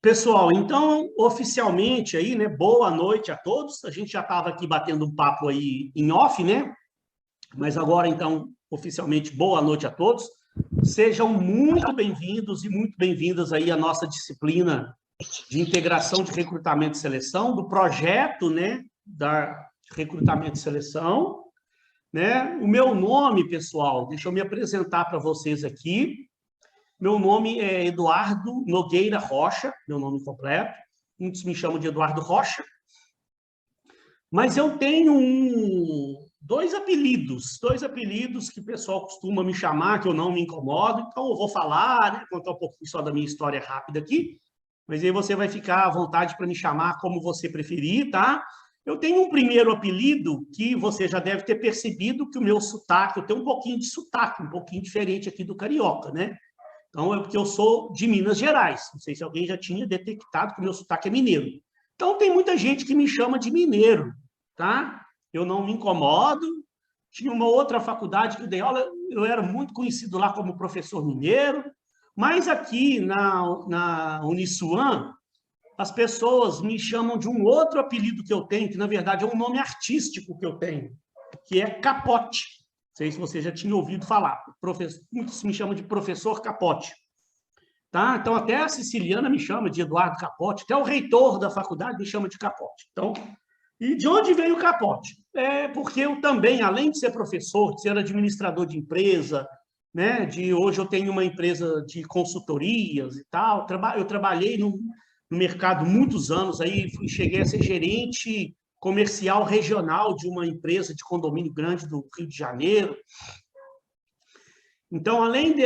Pessoal, então, oficialmente aí, né, boa noite a todos. A gente já estava aqui batendo um papo aí em off, né? Mas agora, então, oficialmente, boa noite a todos. Sejam muito bem-vindos e muito bem-vindas aí à nossa disciplina de integração de recrutamento e seleção, do projeto, né, da recrutamento e seleção, né? O meu nome, pessoal, deixa eu me apresentar para vocês aqui. Meu nome é Eduardo Nogueira Rocha, meu nome completo. Muitos me chamam de Eduardo Rocha. Mas eu tenho dois apelidos que o pessoal costuma me chamar, que eu não me incomodo. Então, eu vou falar, né, contar um pouquinho só da minha história rápida aqui. Mas aí você vai ficar à vontade para me chamar como você preferir, tá? Eu tenho um primeiro apelido que você já deve ter percebido que o meu sotaque, eu tenho um pouquinho de sotaque, um pouquinho diferente aqui do carioca, né? Então, é porque eu sou de Minas Gerais. Não sei se alguém já tinha detectado que o meu sotaque é mineiro. Então, tem muita gente que me chama de mineiro, tá? Eu não me incomodo. Tinha uma outra faculdade que eu dei aula, eu era muito conhecido lá como professor mineiro, mas aqui na Uniswan, as pessoas me chamam de um outro apelido que eu tenho, que na verdade é um nome artístico que eu tenho, que é Capote. Não sei se você já tinha ouvido falar. Muitos me chamam de professor Capote. Tá? Então, até a siciliana me chama de Eduardo Capote, até o reitor da faculdade me chama de Capote. Então, e de onde veio o Capote? É porque eu também, além de ser professor, de ser administrador de empresa, né, hoje eu tenho uma empresa de consultorias e tal, eu trabalhei no mercado muitos anos, aí cheguei a ser gerente comercial regional de uma empresa de condomínio grande do Rio de Janeiro. Então, além de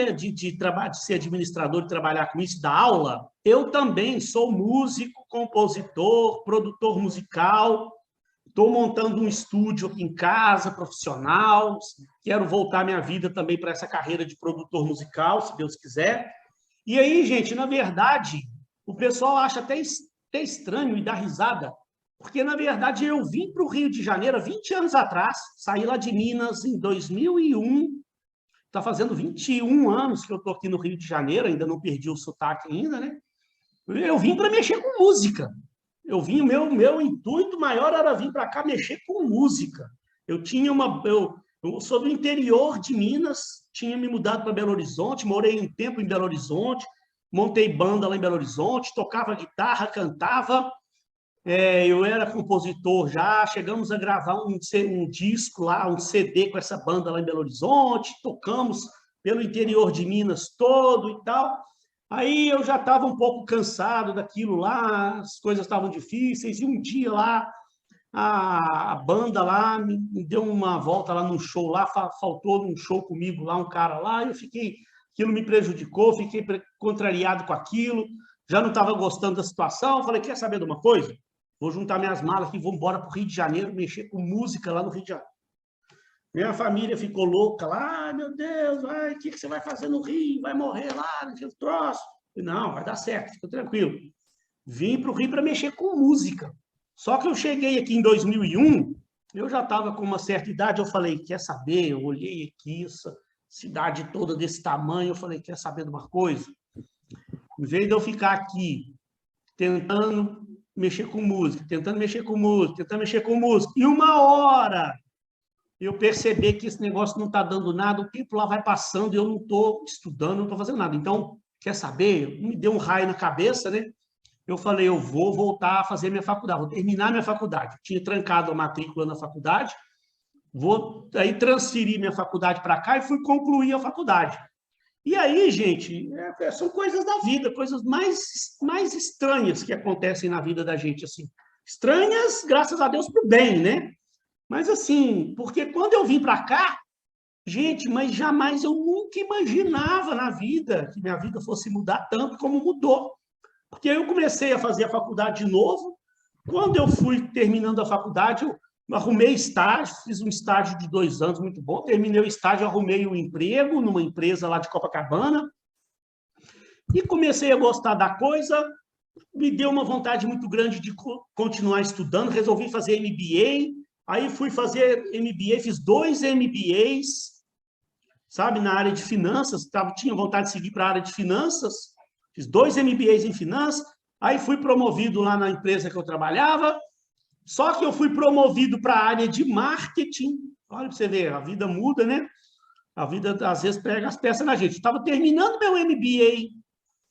ser administrador e trabalhar com isso, da aula, eu também sou músico, compositor, produtor musical. Estou montando um estúdio aqui em casa, profissional. Quero voltar minha vida também para essa carreira de produtor musical, se Deus quiser. E aí, gente, na verdade, o pessoal acha até estranho e dá risada, porque, na verdade, eu vim para o Rio de Janeiro há 20 anos atrás, saí lá de Minas em 2001, está fazendo 21 anos que eu estou aqui no Rio de Janeiro, ainda não perdi o sotaque ainda, né? Eu vim para mexer com música. O meu intuito maior era vir para cá mexer com música. Eu sou do interior de Minas, tinha me mudado para Belo Horizonte, morei um tempo em Belo Horizonte, montei banda lá em Belo Horizonte, tocava guitarra, cantava, eu era compositor já, chegamos a gravar um disco lá, um CD com essa banda lá em Belo Horizonte, tocamos pelo interior de Minas todo e tal. Aí eu já estava um pouco cansado daquilo lá, as coisas estavam difíceis, e um dia lá, a banda lá me deu uma volta lá num show lá, faltou num show comigo lá um cara lá, e aquilo me prejudicou, fiquei contrariado com aquilo, já não estava gostando da situação, falei, quer saber de uma coisa? Vou juntar minhas malas e vou embora para o Rio de Janeiro, mexer com música lá no Rio de Janeiro. Minha família ficou louca lá, meu Deus, o que você vai fazer no Rio? Vai morrer lá, naquele troço. Não, vai dar certo, fica tranquilo. Vim para o Rio para mexer com música. Só que eu cheguei aqui em 2001, eu já estava com uma certa idade, eu falei, quer saber? Eu olhei aqui, essa cidade toda desse tamanho, eu falei, quer saber de uma coisa? Em vez de eu ficar aqui tentando mexer com música, e uma hora eu perceber que esse negócio não está dando nada, o tempo lá vai passando e eu não estou estudando, não estou fazendo nada. Então, quer saber? Me deu um raio na cabeça, né? Eu falei, eu vou voltar a fazer minha faculdade, vou terminar minha faculdade. Eu tinha trancado a matrícula na faculdade, vou aí transferir minha faculdade para cá e fui concluir a faculdade. E aí, gente, são coisas da vida, coisas mais estranhas que acontecem na vida da gente, assim. Estranhas, graças a Deus, para o bem, né? Mas assim, porque quando eu vim para cá, gente, mas jamais eu nunca imaginava na vida que minha vida fosse mudar tanto como mudou. Porque eu comecei a fazer a faculdade de novo. Quando eu fui terminando a faculdade, eu arrumei estágio, fiz um estágio de 2 anos muito bom. Terminei o estágio, arrumei um emprego numa empresa lá de Copacabana. E comecei a gostar da coisa, me deu uma vontade muito grande de continuar estudando, resolvi fazer MBA. Aí fui fazer MBA, fiz 2 MBAs, sabe, na área de finanças, tinha vontade de seguir para a área de finanças, fiz 2 MBAs em finanças, Aí fui promovido lá na empresa que eu trabalhava, só que eu fui promovido para a área de marketing. Olha para você ver, a vida muda, né? A vida, às vezes, pega as peças na gente. Estava terminando meu MBA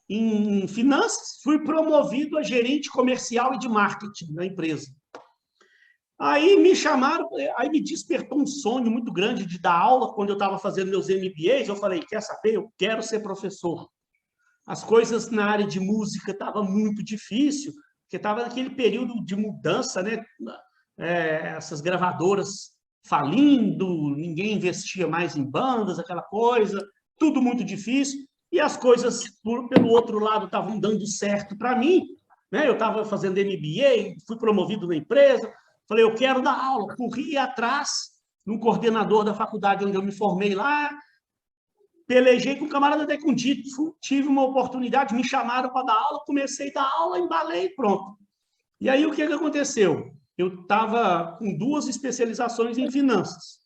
em finanças, fui promovido a gerente comercial e de marketing na empresa. Aí me chamaram, aí me despertou um sonho muito grande de dar aula. Quando eu estava fazendo meus MBAs, eu falei, quer saber? Eu quero ser professor. As coisas na área de música estavam muito difícil, porque estava naquele período de mudança, né? Essas gravadoras falindo, ninguém investia mais em bandas, aquela coisa, tudo muito difícil. E as coisas, pelo outro lado, estavam dando certo para mim. Né? Eu estava fazendo MBA, fui promovido na empresa, falei, eu quero dar aula. Corri atrás no coordenador da faculdade onde eu me formei lá, pelejei com o camarada até com tive uma oportunidade, me chamaram para dar aula, comecei a dar aula, embalei, pronto. E aí o que aconteceu? Eu estava com 2 especializações em finanças.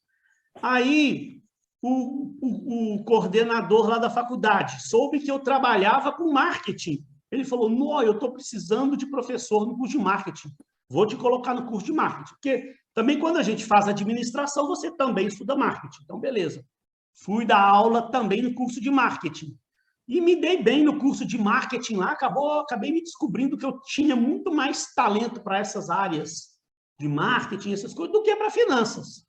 Aí o coordenador lá da faculdade soube que eu trabalhava com marketing. Ele falou, não, eu estou precisando de professor no curso de marketing. Vou te colocar no curso de marketing. Porque também quando a gente faz administração, você também estuda marketing. Então, beleza. Fui dar aula também no curso de marketing. E me dei bem no curso de marketing lá, acabei me descobrindo que eu tinha muito mais talento para essas áreas de marketing, essas coisas, do que para finanças.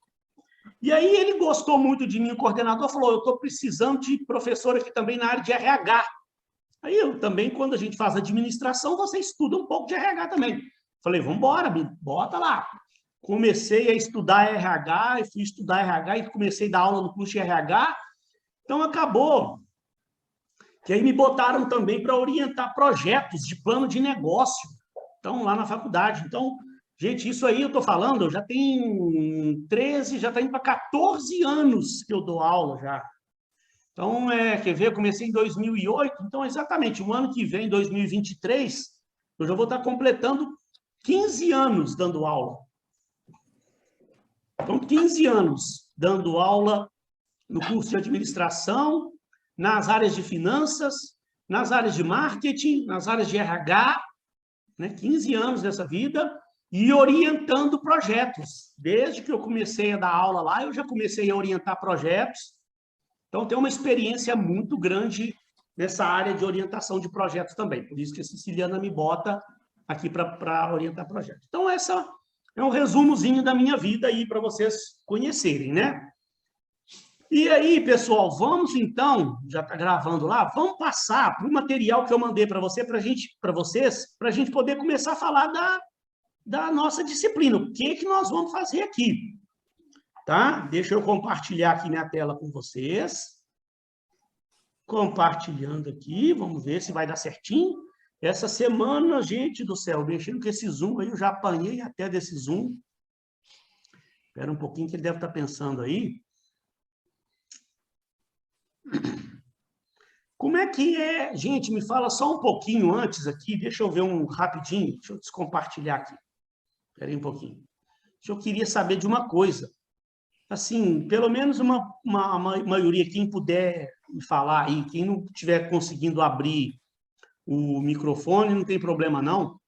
E aí ele gostou muito de mim, o coordenador falou, eu estou precisando de professor aqui também na área de RH. Aí eu também, quando a gente faz administração, você estuda um pouco de RH também. Falei, vamos embora, bota lá. Comecei a estudar RH, e fui estudar RH e comecei a dar aula no curso de RH. Então, acabou que aí me botaram também para orientar projetos de plano de negócio. Então, lá na faculdade. Então, gente, isso aí eu estou falando, eu já tenho 13, já está indo para 14 anos que eu dou aula já. Então, quer ver, eu comecei em 2008, então, exatamente, o ano que vem, 2023, eu já vou estar completando 15 anos dando aula. Então, 15 anos dando aula no curso de administração, nas áreas de finanças, nas áreas de marketing, nas áreas de RH, né? 15 anos dessa vida, e orientando projetos. Desde que eu comecei a dar aula lá, eu já comecei a orientar projetos. Então, tem uma experiência muito grande nessa área de orientação de projetos também. Por isso que a Siciliana me bota aqui para orientar projetos. Então, essa é um resumozinho da minha vida aí para vocês conhecerem, né? E aí, pessoal, vamos então, já está gravando lá, vamos passar para o material que eu mandei para vocês, para a gente poder começar a falar da nossa disciplina. O que nós vamos fazer aqui? Tá? Deixa eu compartilhar aqui minha tela com vocês. Compartilhando aqui, vamos ver se vai dar certinho. Essa semana, gente do céu, mexendo com esse Zoom aí, eu já apanhei até desse Zoom. Espera um pouquinho que ele deve estar pensando aí. Como é que é? Gente, me fala só um pouquinho antes aqui, deixa eu ver um rapidinho, deixa eu descompartilhar aqui. Espera aí um pouquinho. Eu queria saber de uma coisa. Assim, pelo menos uma maioria, quem puder me falar aí, quem não estiver conseguindo abrir o microfone, não tem problema não,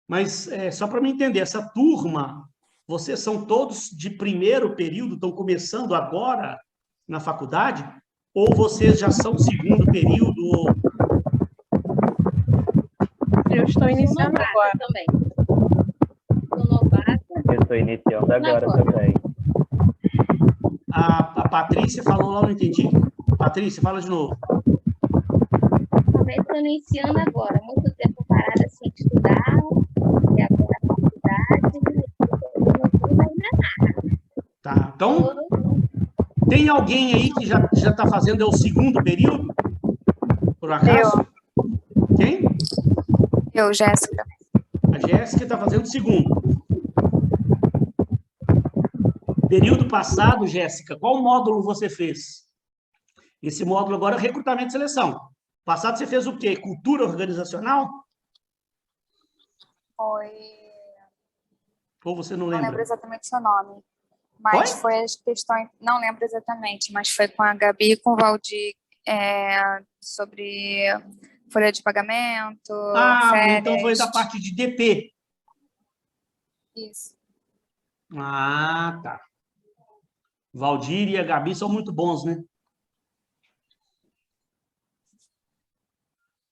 mas só para me entender, essa turma, vocês são todos de primeiro período, estão começando agora na faculdade? Ou vocês já são segundo período? Eu estou iniciando agora também. Sou novata. Eu estou iniciando agora também. A Patrícia falou lá, não entendi. Patrícia, fala de novo. Também estou iniciando agora. Muito tempo parada sem estudar. E agora a faculdade. Tá, então, tem alguém aí que já está fazendo o segundo período? Por acaso? Quem? Eu, Jéssica. A Jéssica está fazendo o segundo. Período passado, Jéssica, qual módulo você fez? Esse módulo agora é recrutamento e seleção. Passado você fez o quê? Cultura organizacional? Foi... Ou você não Não lembra? lembro exatamente seu nome. Mas foi as questões... Não lembro exatamente, mas foi com a Gabi e com o Valdir sobre folha de pagamento, Então foi férias. da parte de DP. Isso. Tá. Valdir e a Gabi são muito bons, né?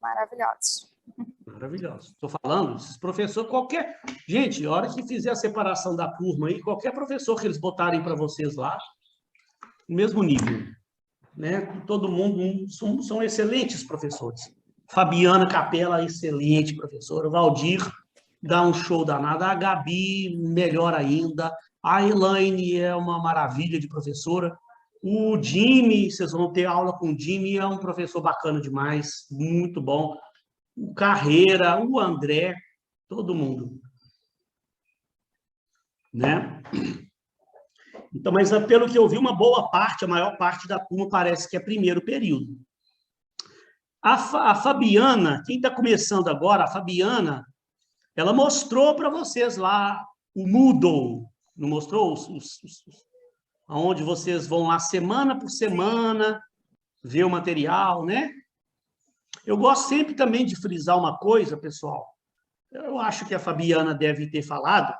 Maravilhosos. Maravilhoso. Estou falando, esses professores, qualquer... Gente, a hora que fizer a separação da turma aí, qualquer professor que eles botarem para vocês lá, no mesmo nível, né? Todo mundo são excelentes professores. Fabiana Capela, excelente professora. Valdir dá um show danado. A Gabi, melhor ainda. A Elaine é uma maravilha de professora. O Jimmy, vocês vão ter aula com o Jimmy, é um professor bacana demais, muito bom. O Carreira, o André, todo mundo. Né? Então, mas pelo que eu vi, uma boa parte, a maior parte da turma parece que é primeiro período. A Fabiana, quem está começando agora, a Fabiana, ela mostrou para vocês lá o Moodle, não mostrou? Onde vocês vão lá semana por semana ver o material, né? Eu gosto sempre também de frisar uma coisa, pessoal. Eu acho que a Fabiana deve ter falado,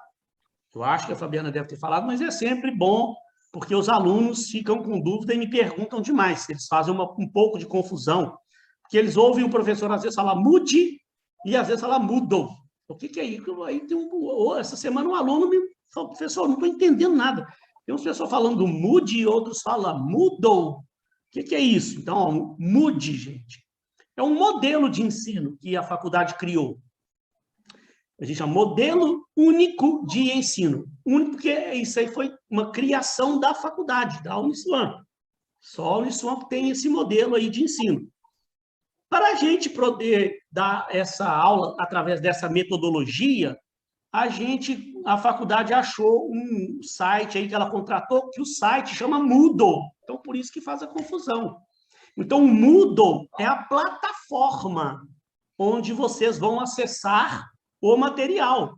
mas é sempre bom, porque os alunos ficam com dúvida e me perguntam demais. Eles fazem um pouco de confusão, porque eles ouvem o professor às vezes falar mude e às vezes falar Moodle. O que é isso? Aí essa semana um aluno me falou, professor, não estou entendendo nada. Tem uns pessoas falando Moodle e outros falam Moodle. O que é isso? Então, Moodle, gente, é um modelo de ensino que a faculdade criou. A gente chama modelo único de ensino. Único porque isso aí foi uma criação da faculdade, da Uniswan. Só a Uniswan tem esse modelo aí de ensino. Para a gente poder dar essa aula através dessa metodologia, a faculdade achou um site aí que ela contratou, que o site chama Moodle. Então, por isso que faz a confusão. Então, o Moodle é a plataforma onde vocês vão acessar o material.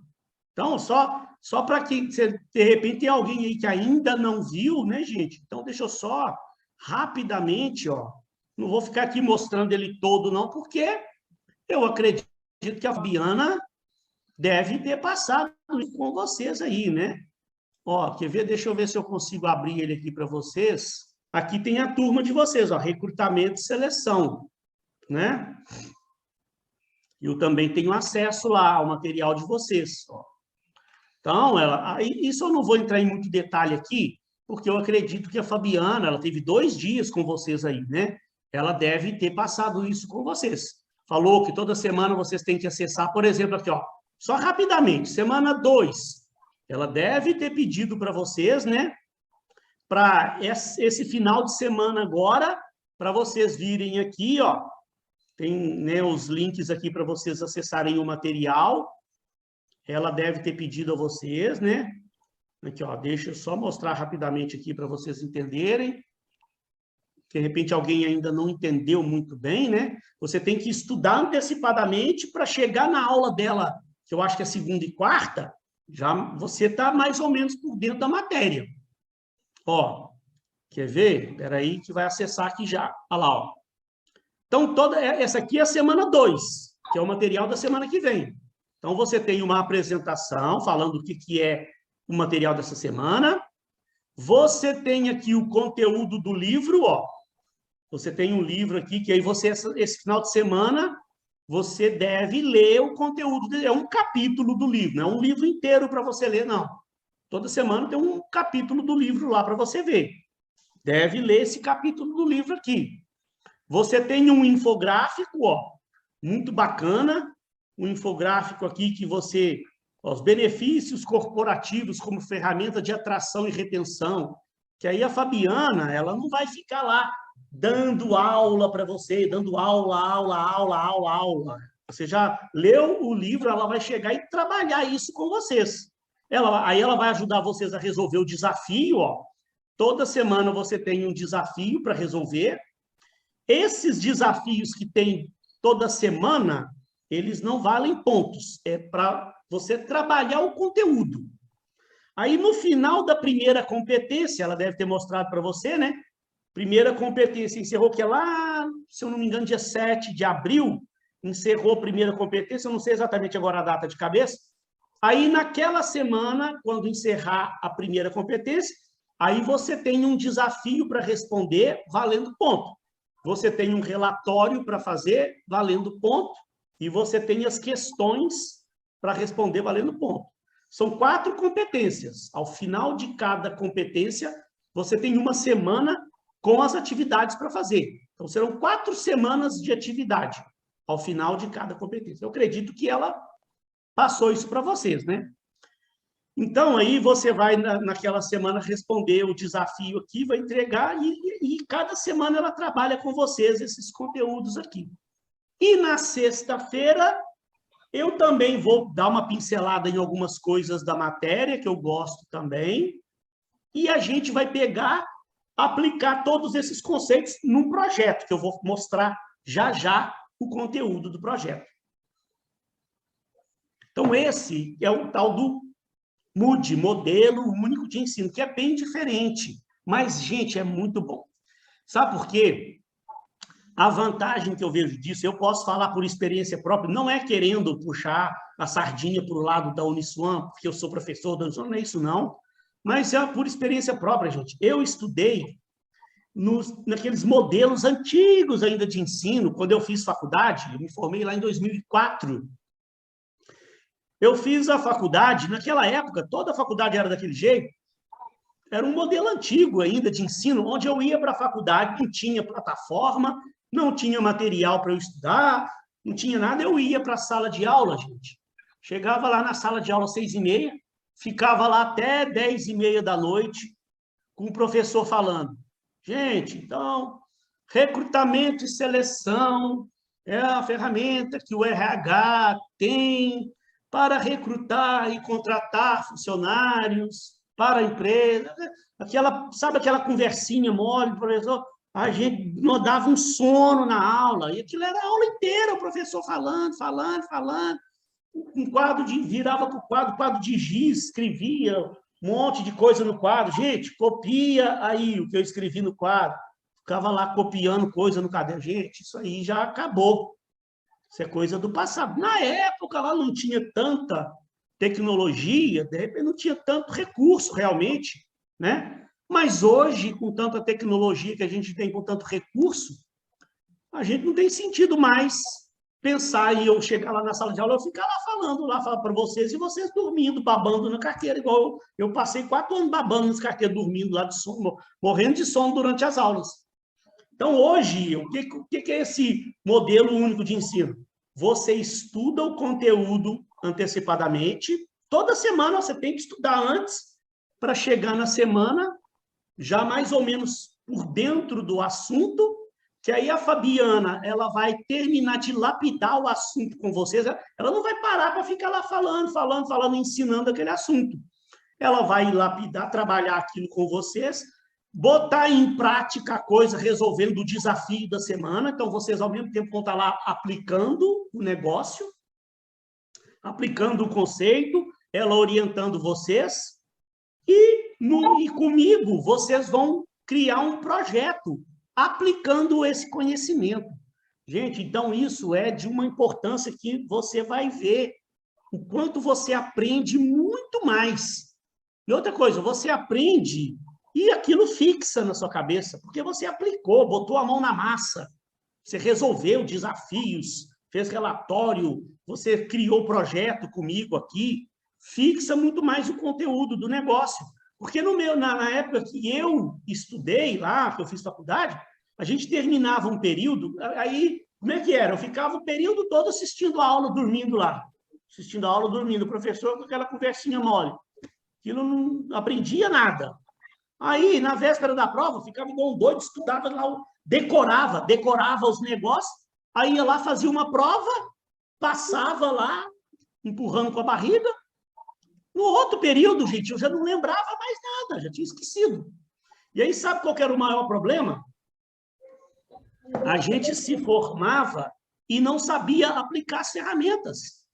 Então, só para que, de repente, tem alguém aí que ainda não viu, né, gente? Então, deixa eu só, rapidamente, ó, não vou ficar aqui mostrando ele todo, não, porque eu acredito que a Fabiana deve ter passado com vocês aí, né? Ó, quer ver? Deixa eu ver se eu consigo abrir ele aqui para vocês. Aqui tem a turma de vocês, ó, recrutamento e seleção, né? Eu também tenho acesso lá ao material de vocês, ó. Então, isso eu não vou entrar em muito detalhe aqui, porque eu acredito que a Fabiana, ela teve 2 dias com vocês aí, né? Ela deve ter passado isso com vocês. Falou que toda semana vocês têm que acessar, por exemplo, aqui, ó, só rapidamente, semana 2, ela deve ter pedido para vocês, né? Para esse final de semana agora, para vocês virem aqui, ó, tem, né, os links aqui para vocês acessarem o material. Ela deve ter pedido a vocês, né? Aqui, ó, deixa eu só mostrar rapidamente aqui para vocês entenderem. De repente, alguém ainda não entendeu muito bem, né? Você tem que estudar antecipadamente para chegar na aula dela, que eu acho que é segunda e quarta, já você está mais ou menos por dentro da matéria. Ó, quer ver? Espera aí que vai acessar aqui já. Olha lá, ó. Então, essa aqui é a semana 2, que é o material da semana que vem. Então, você tem uma apresentação falando o que é o material dessa semana. Você tem aqui o conteúdo do livro, ó. Você tem um livro aqui que aí você, esse final de semana, você deve ler o conteúdo dele. É um capítulo do livro, não é um livro inteiro para você ler, não. Toda semana tem um capítulo do livro lá para você ver. Deve ler esse capítulo do livro aqui. Você tem um infográfico, ó, muito bacana, um infográfico aqui que você, ó, os benefícios corporativos como ferramenta de atração e retenção, que aí a Fabiana, ela não vai ficar lá dando aula para você, dando aula. Você já leu o livro, ela vai chegar e trabalhar isso com vocês. Aí ela vai ajudar vocês a resolver o desafio, ó. Toda semana você tem um desafio para resolver. Esses desafios que tem toda semana, eles não valem pontos. É para você trabalhar o conteúdo. Aí, no final da primeira competência, ela deve ter mostrado para você, né? Primeira competência encerrou, que é lá, se eu não me engano, dia 7 de abril, encerrou a primeira competência, eu não sei exatamente agora a data de cabeça. Aí, naquela semana, quando encerrar a primeira competência, aí você tem um desafio para responder valendo ponto. Você tem um relatório para fazer valendo ponto e você tem as questões para responder valendo ponto. São 4 competências. Ao final de cada competência, você tem uma semana com as atividades para fazer. Então, serão 4 semanas de atividade ao final de cada competência. Eu acredito que ela passou isso para vocês, né? Então, aí você vai, naquela semana, responder o desafio aqui, vai entregar, e cada semana ela trabalha com vocês esses conteúdos aqui. E na sexta-feira, eu também vou dar uma pincelada em algumas coisas da matéria, que eu gosto também, e a gente vai pegar, aplicar todos esses conceitos num projeto, que eu vou mostrar já o conteúdo do projeto. Então, esse é o tal do MUD, Modelo Único de Ensino, que é bem diferente, mas, gente, é muito bom. Sabe por quê? A vantagem que eu vejo disso, eu posso falar por experiência própria, não é querendo puxar a sardinha para o lado da Uniswan, porque eu sou professor da Uniswan, não é isso não, mas é por experiência própria, gente. Eu estudei naqueles modelos antigos ainda de ensino, quando eu fiz faculdade, eu me formei lá em 2004. Eu fiz a faculdade, naquela época, toda a faculdade era daquele jeito, era um modelo antigo ainda de ensino, onde eu ia para a faculdade, não tinha plataforma, não tinha material para eu estudar, não tinha nada, eu ia para a sala de aula, gente. Chegava lá na sala de aula às 6h30, ficava lá até 10h30 da noite, com o professor falando. Gente, então, recrutamento e seleção é a ferramenta que o RH tem para recrutar e contratar funcionários para a empresa. Sabe aquela conversinha mole, professor? A gente não dava um sono na aula, e aquilo era a aula inteira, o professor falando. Um quadro virava para o quadro de giz, escrevia um monte de coisa no quadro. Gente, copia aí o que eu escrevi no quadro. Ficava lá copiando coisa no caderno. Gente, isso aí já acabou. Isso é coisa do passado. Na época, lá não tinha tanta tecnologia, de repente não tinha tanto recurso realmente, né? Mas hoje, com tanta tecnologia que a gente tem, com tanto recurso, a gente não tem sentido mais pensar em eu chegar lá na sala de aula, eu ficar lá falando para vocês, e vocês dormindo, babando na carteira, igual eu passei 4 anos babando nas carteiras, dormindo lá de sono, morrendo de sono durante as aulas. Então, hoje, o que é esse modelo único de ensino? Você estuda o conteúdo antecipadamente, toda semana você tem que estudar antes, para chegar na semana já mais ou menos por dentro do assunto, que aí a Fabiana, ela vai terminar de lapidar o assunto com vocês, ela não vai parar para ficar lá falando, ensinando aquele assunto. Ela vai lapidar, trabalhar aquilo com vocês, botar em prática a coisa, resolvendo o desafio da semana. Então, vocês, ao mesmo tempo, vão estar lá aplicando o negócio, aplicando o conceito, ela orientando vocês, e comigo, vocês vão criar um projeto aplicando esse conhecimento. Gente, então, isso é de uma importância que você vai ver o quanto você aprende muito mais. E outra coisa, você aprende e aquilo fixa na sua cabeça, porque você aplicou, botou a mão na massa, você resolveu desafios, fez relatório, você criou projeto comigo aqui, fixa muito mais o conteúdo do negócio. Porque na época que eu estudei lá, que eu fiz faculdade, a gente terminava um período, aí, como é que era? Eu ficava o período todo assistindo a aula, dormindo lá. Assistindo a aula, dormindo. O professor com aquela conversinha mole. Aquilo não aprendia nada. Aí, na véspera da prova, ficava igual um doido, estudava lá, decorava os negócios, aí ia lá, fazia uma prova, passava lá, empurrando com a barriga. No outro período, gente, eu já não lembrava mais nada, já tinha esquecido. E aí, sabe qual que era o maior problema? A gente se formava e não sabia aplicar as ferramentas.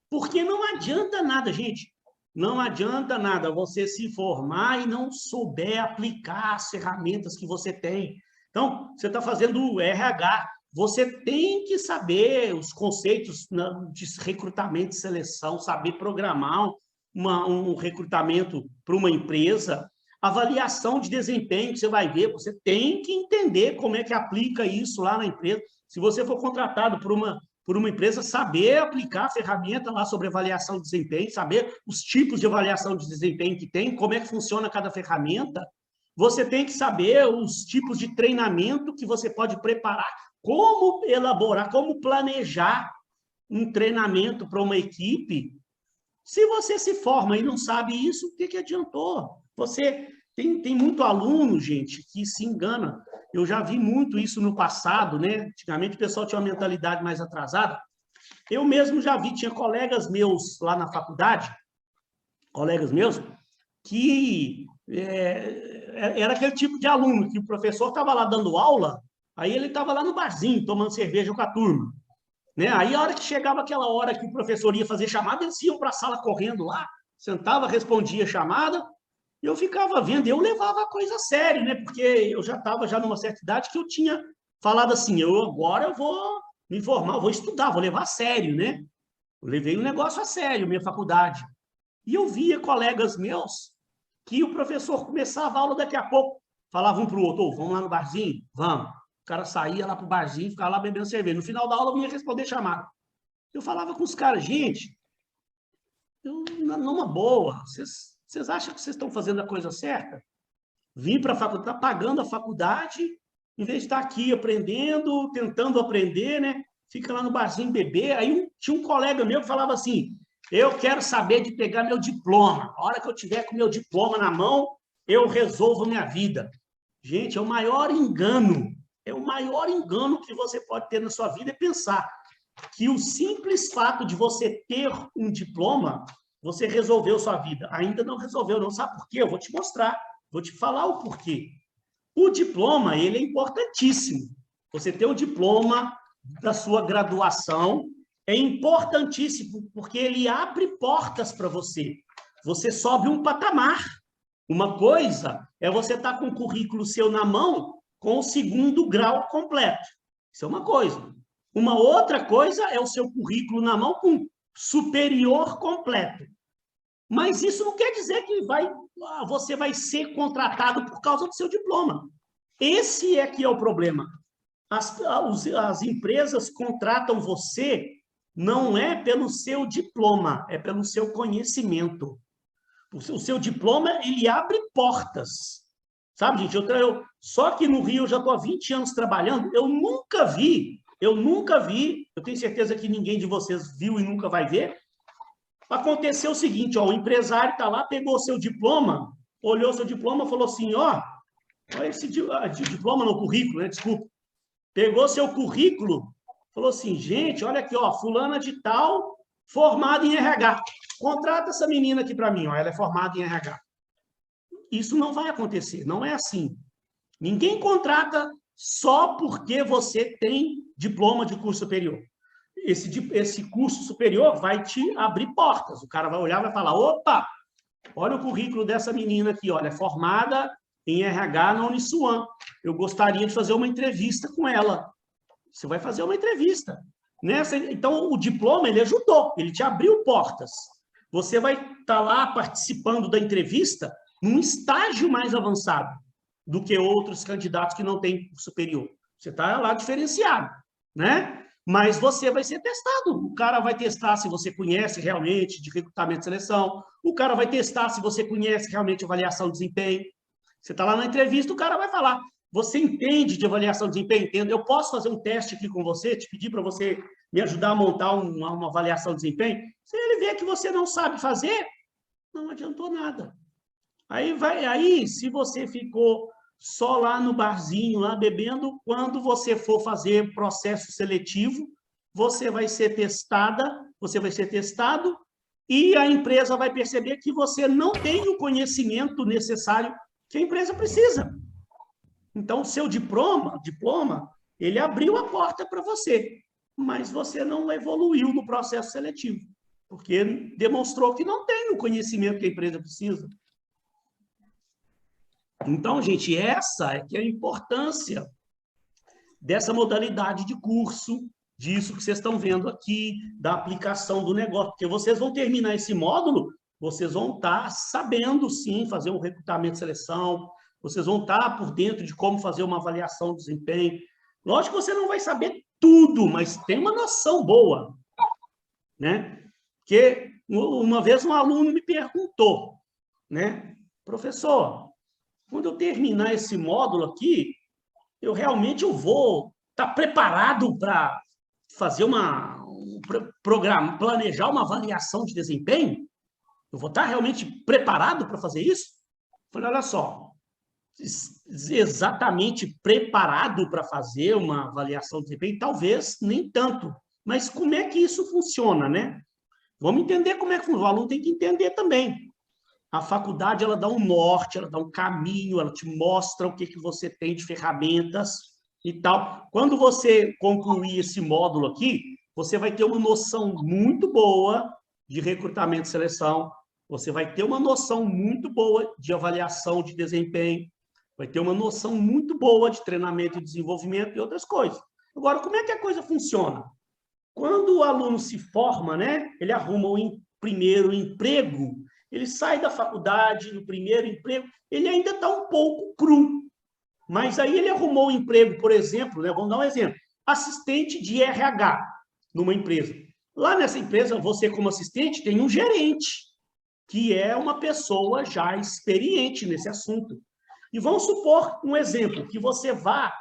Porque não adianta nada, gente. Não adianta nada você se formar e não souber aplicar as ferramentas que você tem. Então, você está fazendo o RH. você tem que saber os conceitos de recrutamento e seleção, saber programar um recrutamento para uma empresa, avaliação de desempenho que você vai ver, você tem que entender como é que aplica isso lá na empresa. Se você for contratado por uma empresa, saber aplicar a ferramenta lá sobre avaliação de desempenho, saber os tipos de avaliação de desempenho que tem, como é que funciona cada ferramenta. Você tem que saber os tipos de treinamento que você pode preparar, como elaborar, como planejar um treinamento para uma equipe. Se você se forma e não sabe isso, o que adiantou? Você tem muito aluno, gente, que se engana. Eu já vi muito isso no passado, né? Antigamente o pessoal tinha uma mentalidade mais atrasada. Eu mesmo já vi, tinha colegas meus lá na faculdade, colegas meus, que era aquele tipo de aluno, que o professor estava lá dando aula, aí ele estava lá no barzinho, tomando cerveja com a turma. Né? Aí, a hora que chegava aquela hora que o professor ia fazer chamada, eles iam para a sala correndo lá, sentava, respondia a chamada, e eu ficava vendo, eu levava a coisa a sério, né? Porque eu já estava numa certa idade que eu tinha falado assim, agora eu vou me formar, eu vou estudar, vou levar a sério, né? Eu levei o negócio a sério, minha faculdade. E eu via colegas meus que o professor começava a aula daqui a pouco, falava um para o outro, vamos lá no barzinho? Vamos. O cara saía lá para o barzinho, ficava lá bebendo cerveja. No final da aula, eu ia responder chamada. Eu falava com os caras, gente, numa boa, vocês acham que vocês estão fazendo a coisa certa? Vim para a faculdade, está pagando a faculdade, em vez de estar aqui aprendendo, tentando aprender, né? Fica lá no barzinho beber. Aí tinha um colega meu que falava assim, eu quero saber de pegar meu diploma. A hora que eu tiver com meu diploma na mão, eu resolvo minha vida. Gente, é o maior engano que você pode ter na sua vida é pensar que o simples fato de você ter um diploma, você resolveu sua vida. Ainda não resolveu, não sabe por quê? Eu vou te mostrar, vou te falar o porquê. O diploma, ele é importantíssimo. Você ter o diploma da sua graduação é importantíssimo, porque ele abre portas para você. Você sobe um patamar. Uma coisa é você estar com o currículo seu na mão com o 2º grau completo. Isso é uma coisa. Uma outra coisa é o seu currículo na mão com superior completo. Mas isso não quer dizer que você vai ser contratado por causa do seu diploma. Esse é que é o problema. As empresas contratam você não é pelo seu diploma, é pelo seu conhecimento. O seu diploma, ele abre portas. Sabe, gente? Só que no Rio eu já estou há 20 anos trabalhando, eu nunca vi, eu tenho certeza que ninguém de vocês viu e nunca vai ver, aconteceu o seguinte, ó, o empresário está lá, pegou o seu diploma, olhou o seu diploma e falou assim, ó esse diploma no currículo, né? Desculpa. Pegou seu currículo, falou assim, gente, olha aqui, ó, fulana de tal, formada em RH. Contrata essa menina aqui para mim, ó, ela é formada em RH. Isso não vai acontecer, não é assim. Ninguém contrata só porque você tem diploma de curso superior. Esse curso superior vai te abrir portas. O cara vai olhar e vai falar, opa, olha o currículo dessa menina aqui, olha, é formada em RH na Uniswan. Eu gostaria de fazer uma entrevista com ela. Você vai fazer uma entrevista. Então, o diploma, ele ajudou, ele te abriu portas. Você vai estar lá participando da entrevista num estágio mais avançado do que outros candidatos que não têm superior. Você está lá diferenciado, né? Mas você vai ser testado. O cara vai testar se você conhece realmente de recrutamento e seleção. O cara vai testar se você conhece realmente avaliação de desempenho. Você está lá na entrevista, o cara vai falar, você entende de avaliação de desempenho? Entendo. Eu posso fazer um teste aqui com você, te pedir para você me ajudar a montar uma avaliação de desempenho? Se ele vê que você não sabe fazer, não adiantou nada. Aí, se você ficou só lá no barzinho, lá bebendo, quando você for fazer processo seletivo, você vai ser testado, e a empresa vai perceber que você não tem o conhecimento necessário que a empresa precisa. Então, o seu diploma, ele abriu a porta para você, mas você não evoluiu no processo seletivo, porque demonstrou que não tem o conhecimento que a empresa precisa. Então, gente, essa é que é a importância dessa modalidade de curso, disso que vocês estão vendo aqui, da aplicação do negócio, porque vocês vão terminar esse módulo, vocês vão estar sabendo, sim, fazer um recrutamento e seleção, vocês vão estar por dentro de como fazer uma avaliação de desempenho. Lógico que você não vai saber tudo, mas tem uma noção boa, né? Porque uma vez um aluno me perguntou, né? Professor, quando eu terminar esse módulo aqui, eu realmente vou estar preparado para fazer programa, planejar uma avaliação de desempenho? Eu vou estar realmente preparado para fazer isso? Eu falei, olha só, exatamente preparado para fazer uma avaliação de desempenho? Talvez nem tanto. Mas como é que isso funciona, né? Vamos entender como é que funciona. O aluno tem que entender também. A faculdade, ela dá um norte, ela dá um caminho, ela te mostra o que você tem de ferramentas e tal. Quando você concluir esse módulo aqui, você vai ter uma noção muito boa de recrutamento e seleção, você vai ter uma noção muito boa de avaliação de desempenho, vai ter uma noção muito boa de treinamento e desenvolvimento e outras coisas. Agora, como é que a coisa funciona? Quando o aluno se forma, né, ele arruma o primeiro emprego, ele sai da faculdade, no primeiro emprego, ele ainda está um pouco cru. Mas aí ele arrumou um emprego, por exemplo, né, vamos dar um exemplo, assistente de RH numa empresa. Lá nessa empresa, você como assistente tem um gerente, que é uma pessoa já experiente nesse assunto. E vamos supor um exemplo, que você vá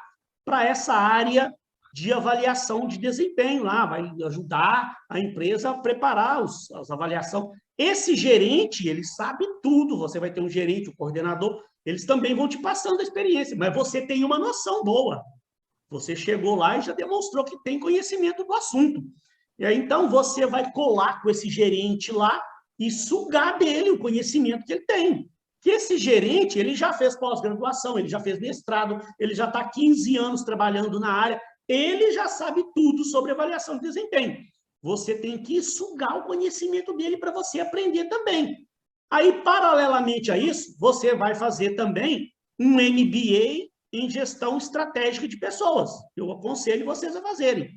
para essa área de avaliação de desempenho lá, vai ajudar a empresa a preparar as avaliações. Esse gerente, ele sabe tudo, você vai ter um gerente, um coordenador, eles também vão te passando a experiência, mas você tem uma noção boa. Você chegou lá e já demonstrou que tem conhecimento do assunto. E aí, então, você vai colar com esse gerente lá e sugar dele o conhecimento que ele tem. Que esse gerente, ele já fez pós-graduação, ele já fez mestrado, ele já está 15 anos trabalhando na área, ele já sabe tudo sobre avaliação de desempenho. Você tem que sugar o conhecimento dele para você aprender também. Aí, paralelamente a isso, você vai fazer também um MBA em gestão estratégica de pessoas. Eu aconselho vocês a fazerem.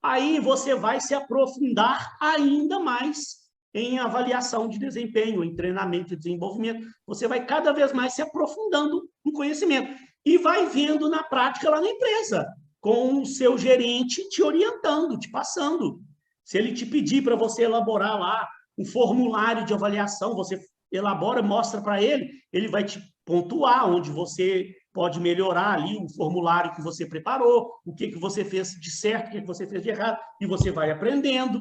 Aí você vai se aprofundar ainda mais em avaliação de desempenho, em treinamento e desenvolvimento. Você vai cada vez mais se aprofundando no conhecimento e vai vendo na prática lá na empresa, com o seu gerente te orientando, te passando. Se ele te pedir para você elaborar lá um formulário de avaliação, você elabora, mostra para ele, ele vai te pontuar onde você pode melhorar ali o formulário que você preparou, o que você fez de certo, o que você fez de errado, e você vai aprendendo.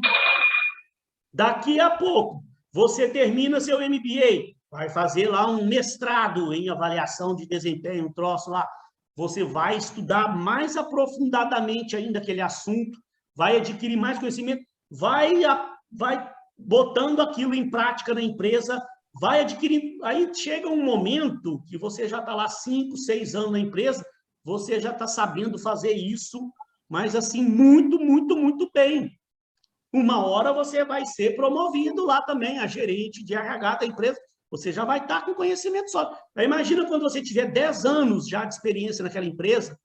Daqui a pouco, você termina seu MBA, vai fazer lá um mestrado em avaliação de desempenho, um troço lá. Você vai estudar mais aprofundadamente ainda aquele assunto, vai adquirir mais conhecimento, vai botando aquilo em prática na empresa, vai adquirir. Aí chega um momento que você já está lá 5, 6 anos na empresa, você já está sabendo fazer isso, mas assim, muito, muito, muito bem. Uma hora você vai ser promovido lá também, a gerente de RH da empresa, você já vai estar com conhecimento só. Aí imagina quando você tiver 10 anos já de experiência naquela empresa,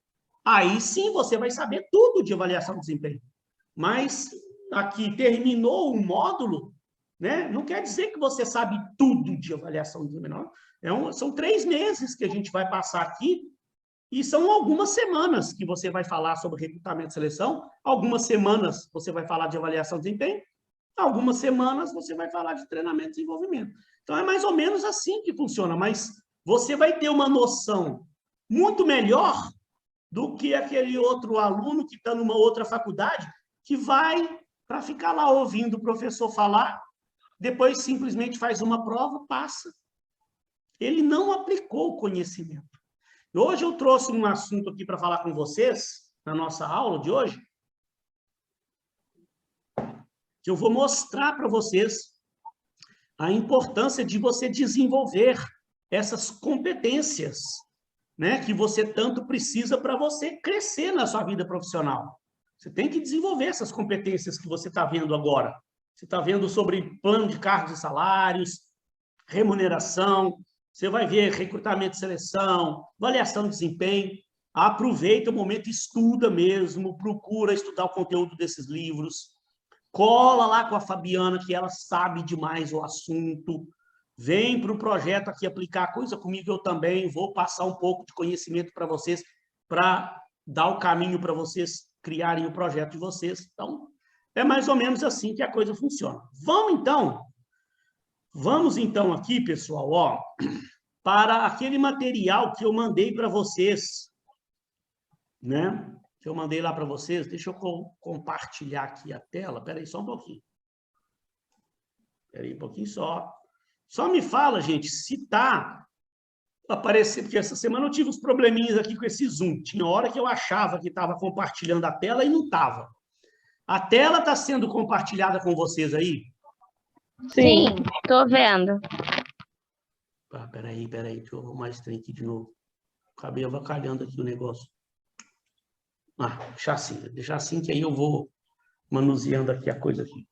aí sim você vai saber tudo de avaliação de desempenho. Mas aqui terminou o módulo, né? Não quer dizer que você sabe tudo de avaliação de desempenho. São 3 meses que a gente vai passar aqui e são algumas semanas que você vai falar sobre recrutamento e seleção, algumas semanas você vai falar de avaliação de desempenho, algumas semanas você vai falar de treinamento e desenvolvimento. Então, é mais ou menos assim que funciona, mas você vai ter uma noção muito melhor do que aquele outro aluno que está numa outra faculdade, que vai para ficar lá ouvindo o professor falar, depois simplesmente faz uma prova, passa. Ele não aplicou o conhecimento. Hoje eu trouxe um assunto aqui para falar com vocês, na nossa aula de hoje, que eu vou mostrar para vocês a importância de você desenvolver essas competências, né, que você tanto precisa para você crescer na sua vida profissional. Você tem que desenvolver essas competências que você está vendo agora. Você está vendo sobre plano de cargos e salários, remuneração, você vai ver recrutamento e seleção, avaliação de desempenho. aproveita o momento, estuda mesmo, procura estudar o conteúdo desses livros, cola lá com a Fabiana, que ela sabe demais o assunto, vem para o projeto aqui aplicar coisa comigo, eu também vou passar um pouco de conhecimento para vocês, para dar o caminho para vocês criarem o projeto de vocês. Então, é mais ou menos assim que a coisa funciona. Vamos então aqui, pessoal, ó, para aquele material que eu mandei para vocês, né? Que eu mandei lá para vocês. Deixa eu compartilhar aqui a tela. Espera aí, só um pouquinho. Espera aí um pouquinho só. Só me fala, gente, se está aparecendo, porque essa semana eu tive uns probleminhas aqui com esse Zoom. Tinha hora que eu achava que estava compartilhando a tela e não estava. A tela está sendo compartilhada com vocês aí? Sim, estou vendo. Ah, peraí, deixa eu arrumar esse trem aqui de novo. Acabei avacalhando aqui o negócio. Ah, deixar assim que aí eu vou manuseando aqui a coisa aqui.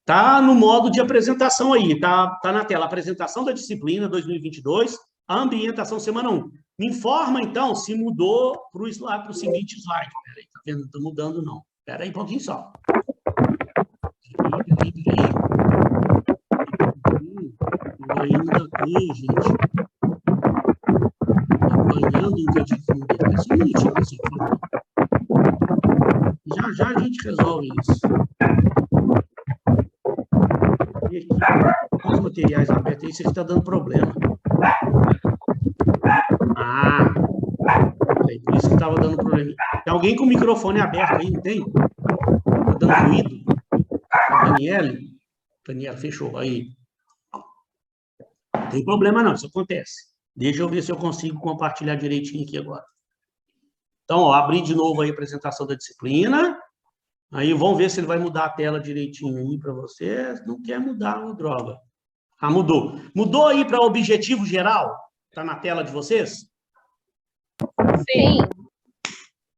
Tá no modo de apresentação aí, tá na tela. Apresentação da disciplina 2022, a ambientação semana 1. Me informa, então, se mudou para o seguinte slide. Peraí, tá vendo? Não está mudando, não. Peraí um pouquinho só. Peraí. Eu ainda estou, gente. Apanhando um cadinho. Só um minutinho, pessoal. Já a gente resolve isso. E aqui, os materiais abertos, isso aqui está dando problema. Ah, por isso que estava dando problema. Tem alguém com o microfone aberto aí, não tem? Está dando ruído? Daniela, fechou. Aí. Não tem problema não, isso acontece. Deixa eu ver se eu consigo compartilhar direitinho aqui agora. Então, ó, abri de novo aí a apresentação da disciplina. Aí vamos ver se ele vai mudar a tela direitinho aí para vocês. Não quer mudar, ô droga. Ah, mudou. Mudou aí para o objetivo geral? Está na tela de vocês? Sim.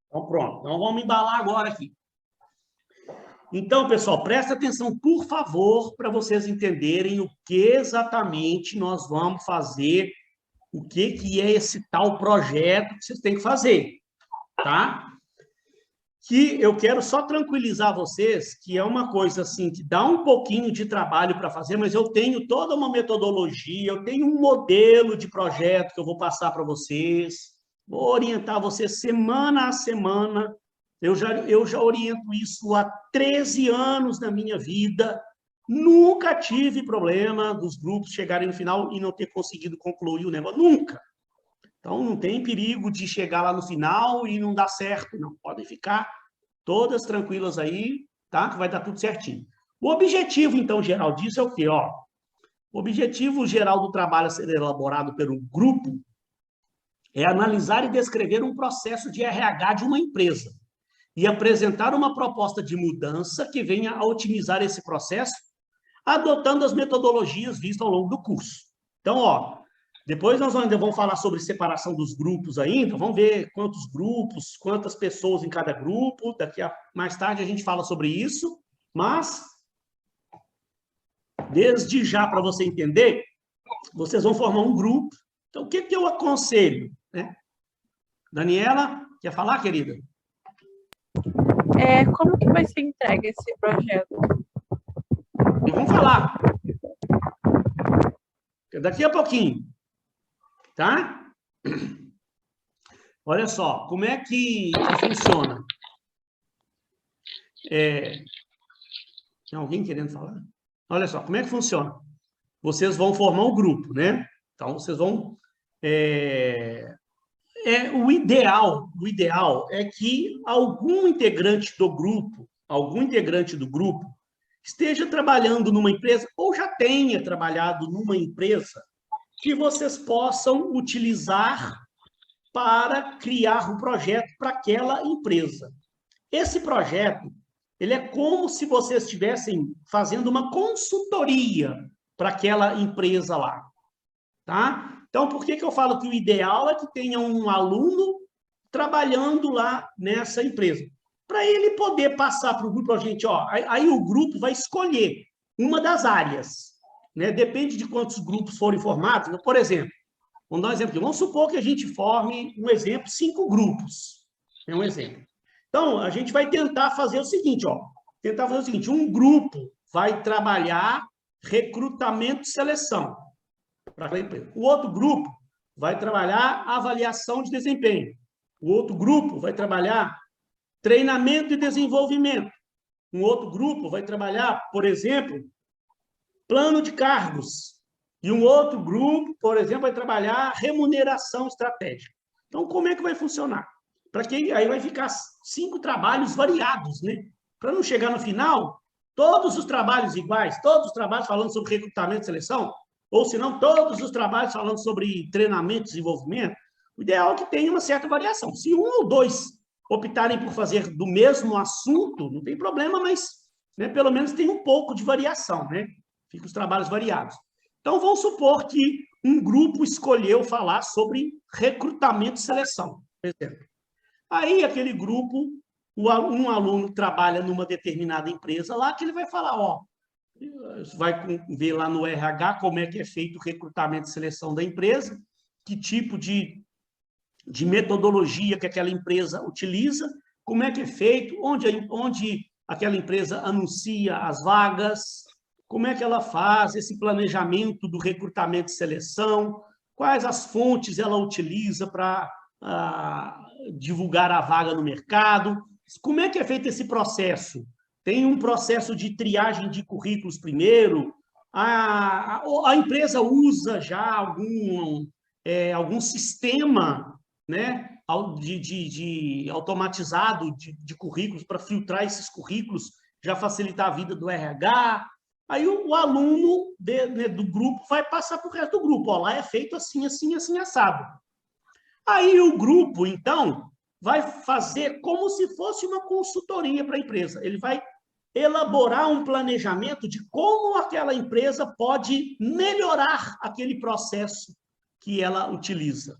Então, pronto. Então, vamos embalar agora aqui. Então, pessoal, presta atenção, por favor, para vocês entenderem o que exatamente nós vamos fazer, o que é esse tal projeto que vocês têm que fazer, tá? Que eu quero só tranquilizar vocês, que é uma coisa assim, que dá um pouquinho de trabalho para fazer, mas eu tenho toda uma metodologia, eu tenho um modelo de projeto que eu vou passar para vocês, vou orientar vocês semana a semana. Eu já oriento isso há 13 anos na minha vida, nunca tive problema dos grupos chegarem no final e não ter conseguido concluir o negócio, nunca. Então, não tem perigo de chegar lá no final e não dar certo, não. Podem ficar todas tranquilas aí, tá? Que vai dar tudo certinho. O objetivo, então, geral disso é o quê? Ó, o objetivo geral do trabalho a ser elaborado pelo grupo é analisar e descrever um processo de RH de uma empresa e apresentar uma proposta de mudança que venha a otimizar esse processo, adotando as metodologias vistas ao longo do curso. Então, ó, depois nós ainda vamos falar sobre separação dos grupos ainda, vamos ver quantos grupos, quantas pessoas em cada grupo, daqui a mais tarde a gente fala sobre isso, mas, desde já, para você entender, vocês vão formar um grupo. Então, o que eu aconselho, né? Daniela, quer falar, querida? Como que vai ser entregue esse projeto? Vamos falar. Daqui a pouquinho. Tá? Olha só, como é que funciona? Tem alguém querendo falar? Olha só, como é que funciona? Vocês vão formar um grupo, né? Então, vocês vão... o ideal é que algum integrante do grupo esteja trabalhando numa empresa ou já tenha trabalhado numa empresa que vocês possam utilizar para criar um projeto para aquela empresa. Esse projeto, ele é como se vocês estivessem fazendo uma consultoria para aquela empresa lá, tá? Então, por que eu falo que o ideal é que tenha um aluno trabalhando lá nessa empresa? Para ele poder passar para o grupo, a gente, ó, aí o grupo vai escolher uma das áreas, né? Depende de quantos grupos forem formados. Por exemplo, Vamos dar um exemplo aqui. Vamos supor que a gente forme, um exemplo, 5 grupos. É um exemplo. Então, a gente vai tentar fazer o seguinte, ó. Tentar fazer o seguinte, um grupo vai trabalhar recrutamento e seleção para aquela empresa. O outro grupo vai trabalhar avaliação de desempenho. O outro grupo vai trabalhar treinamento e desenvolvimento. Um outro grupo vai trabalhar, por exemplo, plano de cargos. E um outro grupo, por exemplo, vai trabalhar remuneração estratégica. Então, como é que vai funcionar? Para que aí vai ficar 5 trabalhos variados, né? Para não chegar no final, todos os trabalhos iguais, todos os trabalhos falando sobre recrutamento e seleção, ou se não, todos os trabalhos falando sobre treinamento e desenvolvimento, o ideal é que tenha uma certa variação. Se 1 ou 2 optarem por fazer do mesmo assunto, não tem problema, mas, né, pelo menos tem um pouco de variação, né? Ficam os trabalhos variados. Então, vamos supor que um grupo escolheu falar sobre recrutamento e seleção, por exemplo. Aí, aquele grupo, um aluno trabalha numa determinada empresa lá, que ele vai falar, ó, vai ver lá no RH como é que é feito o recrutamento e seleção da empresa, que tipo de metodologia que aquela empresa utiliza, como é que é feito, onde aquela empresa anuncia as vagas, como é que ela faz esse planejamento do recrutamento e seleção, quais as fontes ela utiliza para divulgar a vaga no mercado, como é que é feito esse processo? Tem um processo de triagem de currículos primeiro, a empresa usa já algum sistema, né, automatizado de currículos para filtrar esses currículos, já facilitar a vida do RH. Aí o aluno do grupo vai passar para o resto do grupo. Ó, lá é feito assim, assim, assim, assado. Aí o grupo, então, vai fazer como se fosse uma consultoria para a empresa. Ele vai elaborar um planejamento de como aquela empresa pode melhorar aquele processo que ela utiliza.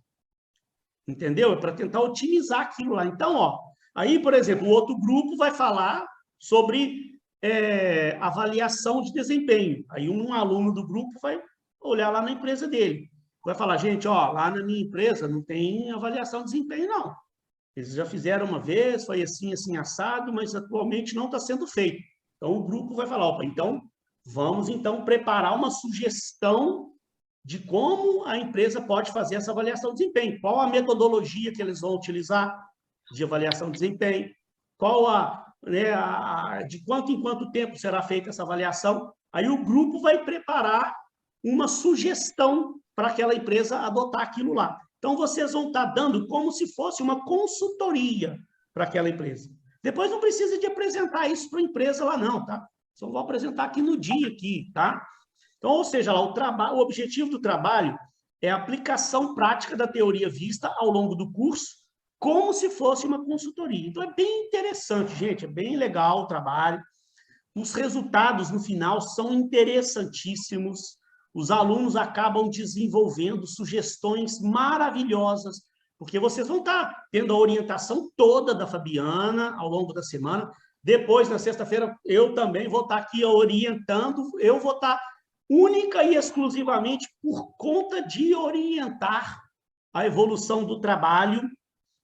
Entendeu? É para tentar otimizar aquilo lá. Então, ó, aí, por exemplo, o outro grupo vai falar sobre avaliação de desempenho. Aí um aluno do grupo vai olhar lá na empresa dele. Vai falar, gente, ó, lá na minha empresa não tem avaliação de desempenho, não. Eles já fizeram uma vez, foi assim, assim, assado, mas atualmente não está sendo feito. Então, o grupo vai falar, opa, então, vamos, então, preparar uma sugestão de como a empresa pode fazer essa avaliação de desempenho. Qual a metodologia que eles vão utilizar de avaliação de desempenho? Qual de quanto em quanto tempo será feita essa avaliação? Aí o grupo vai preparar uma sugestão para aquela empresa adotar aquilo lá. Então, vocês vão estar dando como se fosse uma consultoria para aquela empresa. Depois não precisa de apresentar isso para a empresa lá, não, tá? Só vou apresentar aqui no dia, aqui, tá? Então, ou seja, lá, o objetivo do trabalho é a aplicação prática da teoria vista ao longo do curso, como se fosse uma consultoria. Então, é bem interessante, gente, é bem legal o trabalho. Os resultados, no final, são interessantíssimos. Os alunos acabam desenvolvendo sugestões maravilhosas, porque vocês vão estar tendo a orientação toda da Fabiana ao longo da semana. Depois, na sexta-feira, eu também vou estar aqui orientando, eu vou estar única e exclusivamente por conta de orientar a evolução do trabalho.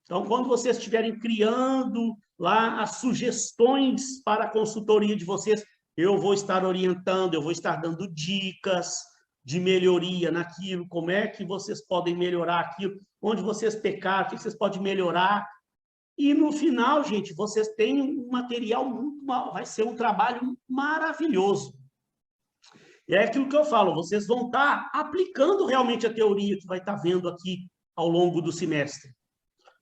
Então, quando vocês estiverem criando lá as sugestões para a consultoria de vocês, eu vou estar orientando, eu vou estar dando dicas de melhoria naquilo, como é que vocês podem melhorar aquilo, onde vocês pecaram, o que vocês podem melhorar. E, no final, gente, vocês têm um material vai ser um trabalho maravilhoso. E é aquilo que eu falo, vocês vão estar aplicando realmente a teoria que vai estar vendo aqui ao longo do semestre.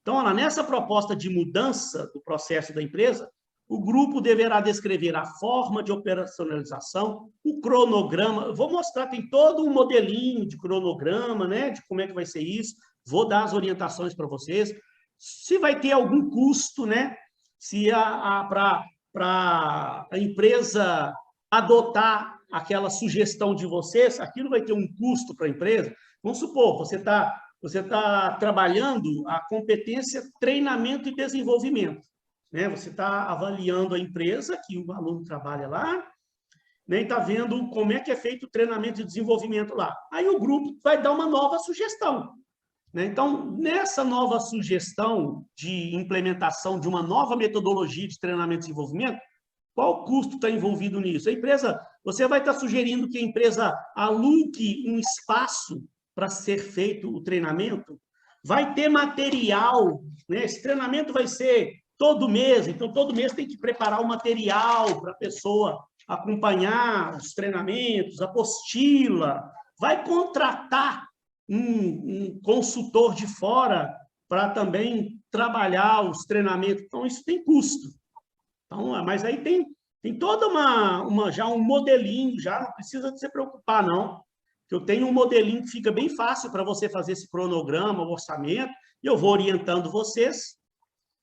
Então, olha, nessa proposta de mudança do processo da empresa, o grupo deverá descrever a forma de operacionalização, o cronograma. Eu vou mostrar, tem todo um modelinho de cronograma, né, de como é que vai ser isso. Vou dar as orientações para vocês. Se vai ter algum custo, né, se para a empresa adotar aquela sugestão de vocês, aquilo vai ter um custo para a empresa. Vamos supor, você está trabalhando a competência treinamento e desenvolvimento. Né? Você está avaliando a empresa, que o aluno trabalha lá, né, e está vendo como é que é feito o treinamento e desenvolvimento lá. Aí o grupo vai dar uma nova sugestão, né? Então, nessa nova sugestão de implementação de uma nova metodologia de treinamento e desenvolvimento, qual custo está envolvido nisso? A empresa, você vai estar sugerindo que a empresa alugue um espaço para ser feito o treinamento? Vai ter material, né? Esse treinamento vai ser todo mês, então todo mês tem que preparar o material para a pessoa acompanhar os treinamentos, apostila, vai contratar um consultor de fora para também trabalhar os treinamentos. Então, isso tem custo. Então, mas aí tem toda já um modelinho, já não precisa de se preocupar, não. Eu tenho um modelinho que fica bem fácil para você fazer esse cronograma, o orçamento, e eu vou orientando vocês,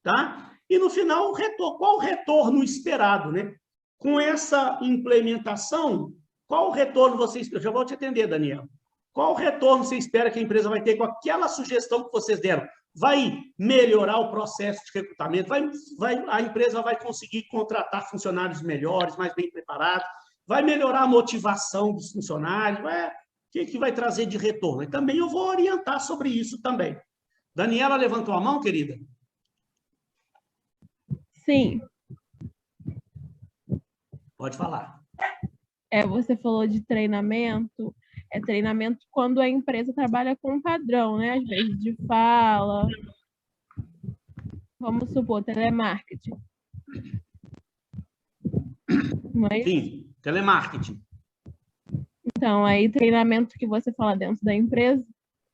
tá? E no final, qual o retorno esperado, né? Com essa implementação, qual o retorno você espera? Eu já vou te atender, Daniel. Qual o retorno você espera que a empresa vai ter com aquela sugestão que vocês deram? Vai melhorar o processo de recrutamento? A empresa vai conseguir contratar funcionários melhores, mais bem preparados? Vai melhorar a motivação dos funcionários? O que vai trazer de retorno? E também eu vou orientar sobre isso também. Daniela levantou a mão, querida? Sim. Pode falar. Você falou de treinamento. É treinamento quando a empresa trabalha com um padrão, né? Às vezes de fala. Vamos supor, telemarketing. Mas, sim, telemarketing. então, aí treinamento que você fala dentro da empresa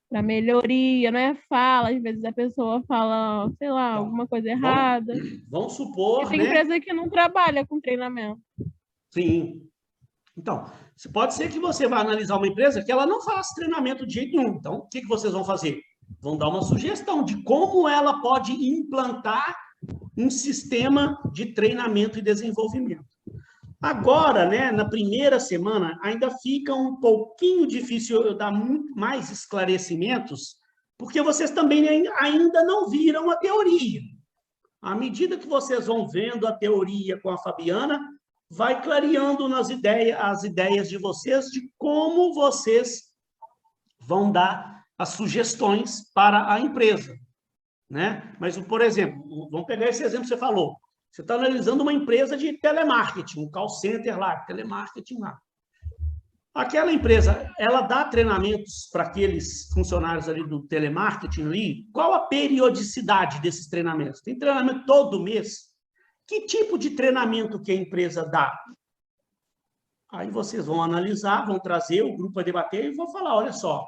para melhoria, não é fala. Às vezes a pessoa fala, sei lá, alguma coisa errada. Vamos supor, tem empresa que não trabalha com treinamento. Sim. Então, pode ser que você vá analisar uma empresa que ela não faz treinamento de jeito nenhum. Então, o que vocês vão fazer? Vão dar uma sugestão de como ela pode implantar um sistema de treinamento e desenvolvimento. Agora, né, na primeira semana, ainda fica um pouquinho difícil eu dar muito mais esclarecimentos, porque vocês também ainda não viram a teoria. À medida que vocês vão vendo a teoria com a Fabiana, vai clareando as ideias de vocês de como vocês vão dar as sugestões para a empresa, né? Mas, por exemplo, vamos pegar esse exemplo que você falou. Você está analisando uma empresa de telemarketing, um call center lá, telemarketing lá. Aquela empresa, ela dá treinamentos para aqueles funcionários ali do telemarketing ali? Qual a periodicidade desses treinamentos? Tem treinamento todo mês? Que tipo de treinamento que a empresa dá? Aí vocês vão analisar, vão trazer, o grupo vai debater e vão falar, olha só,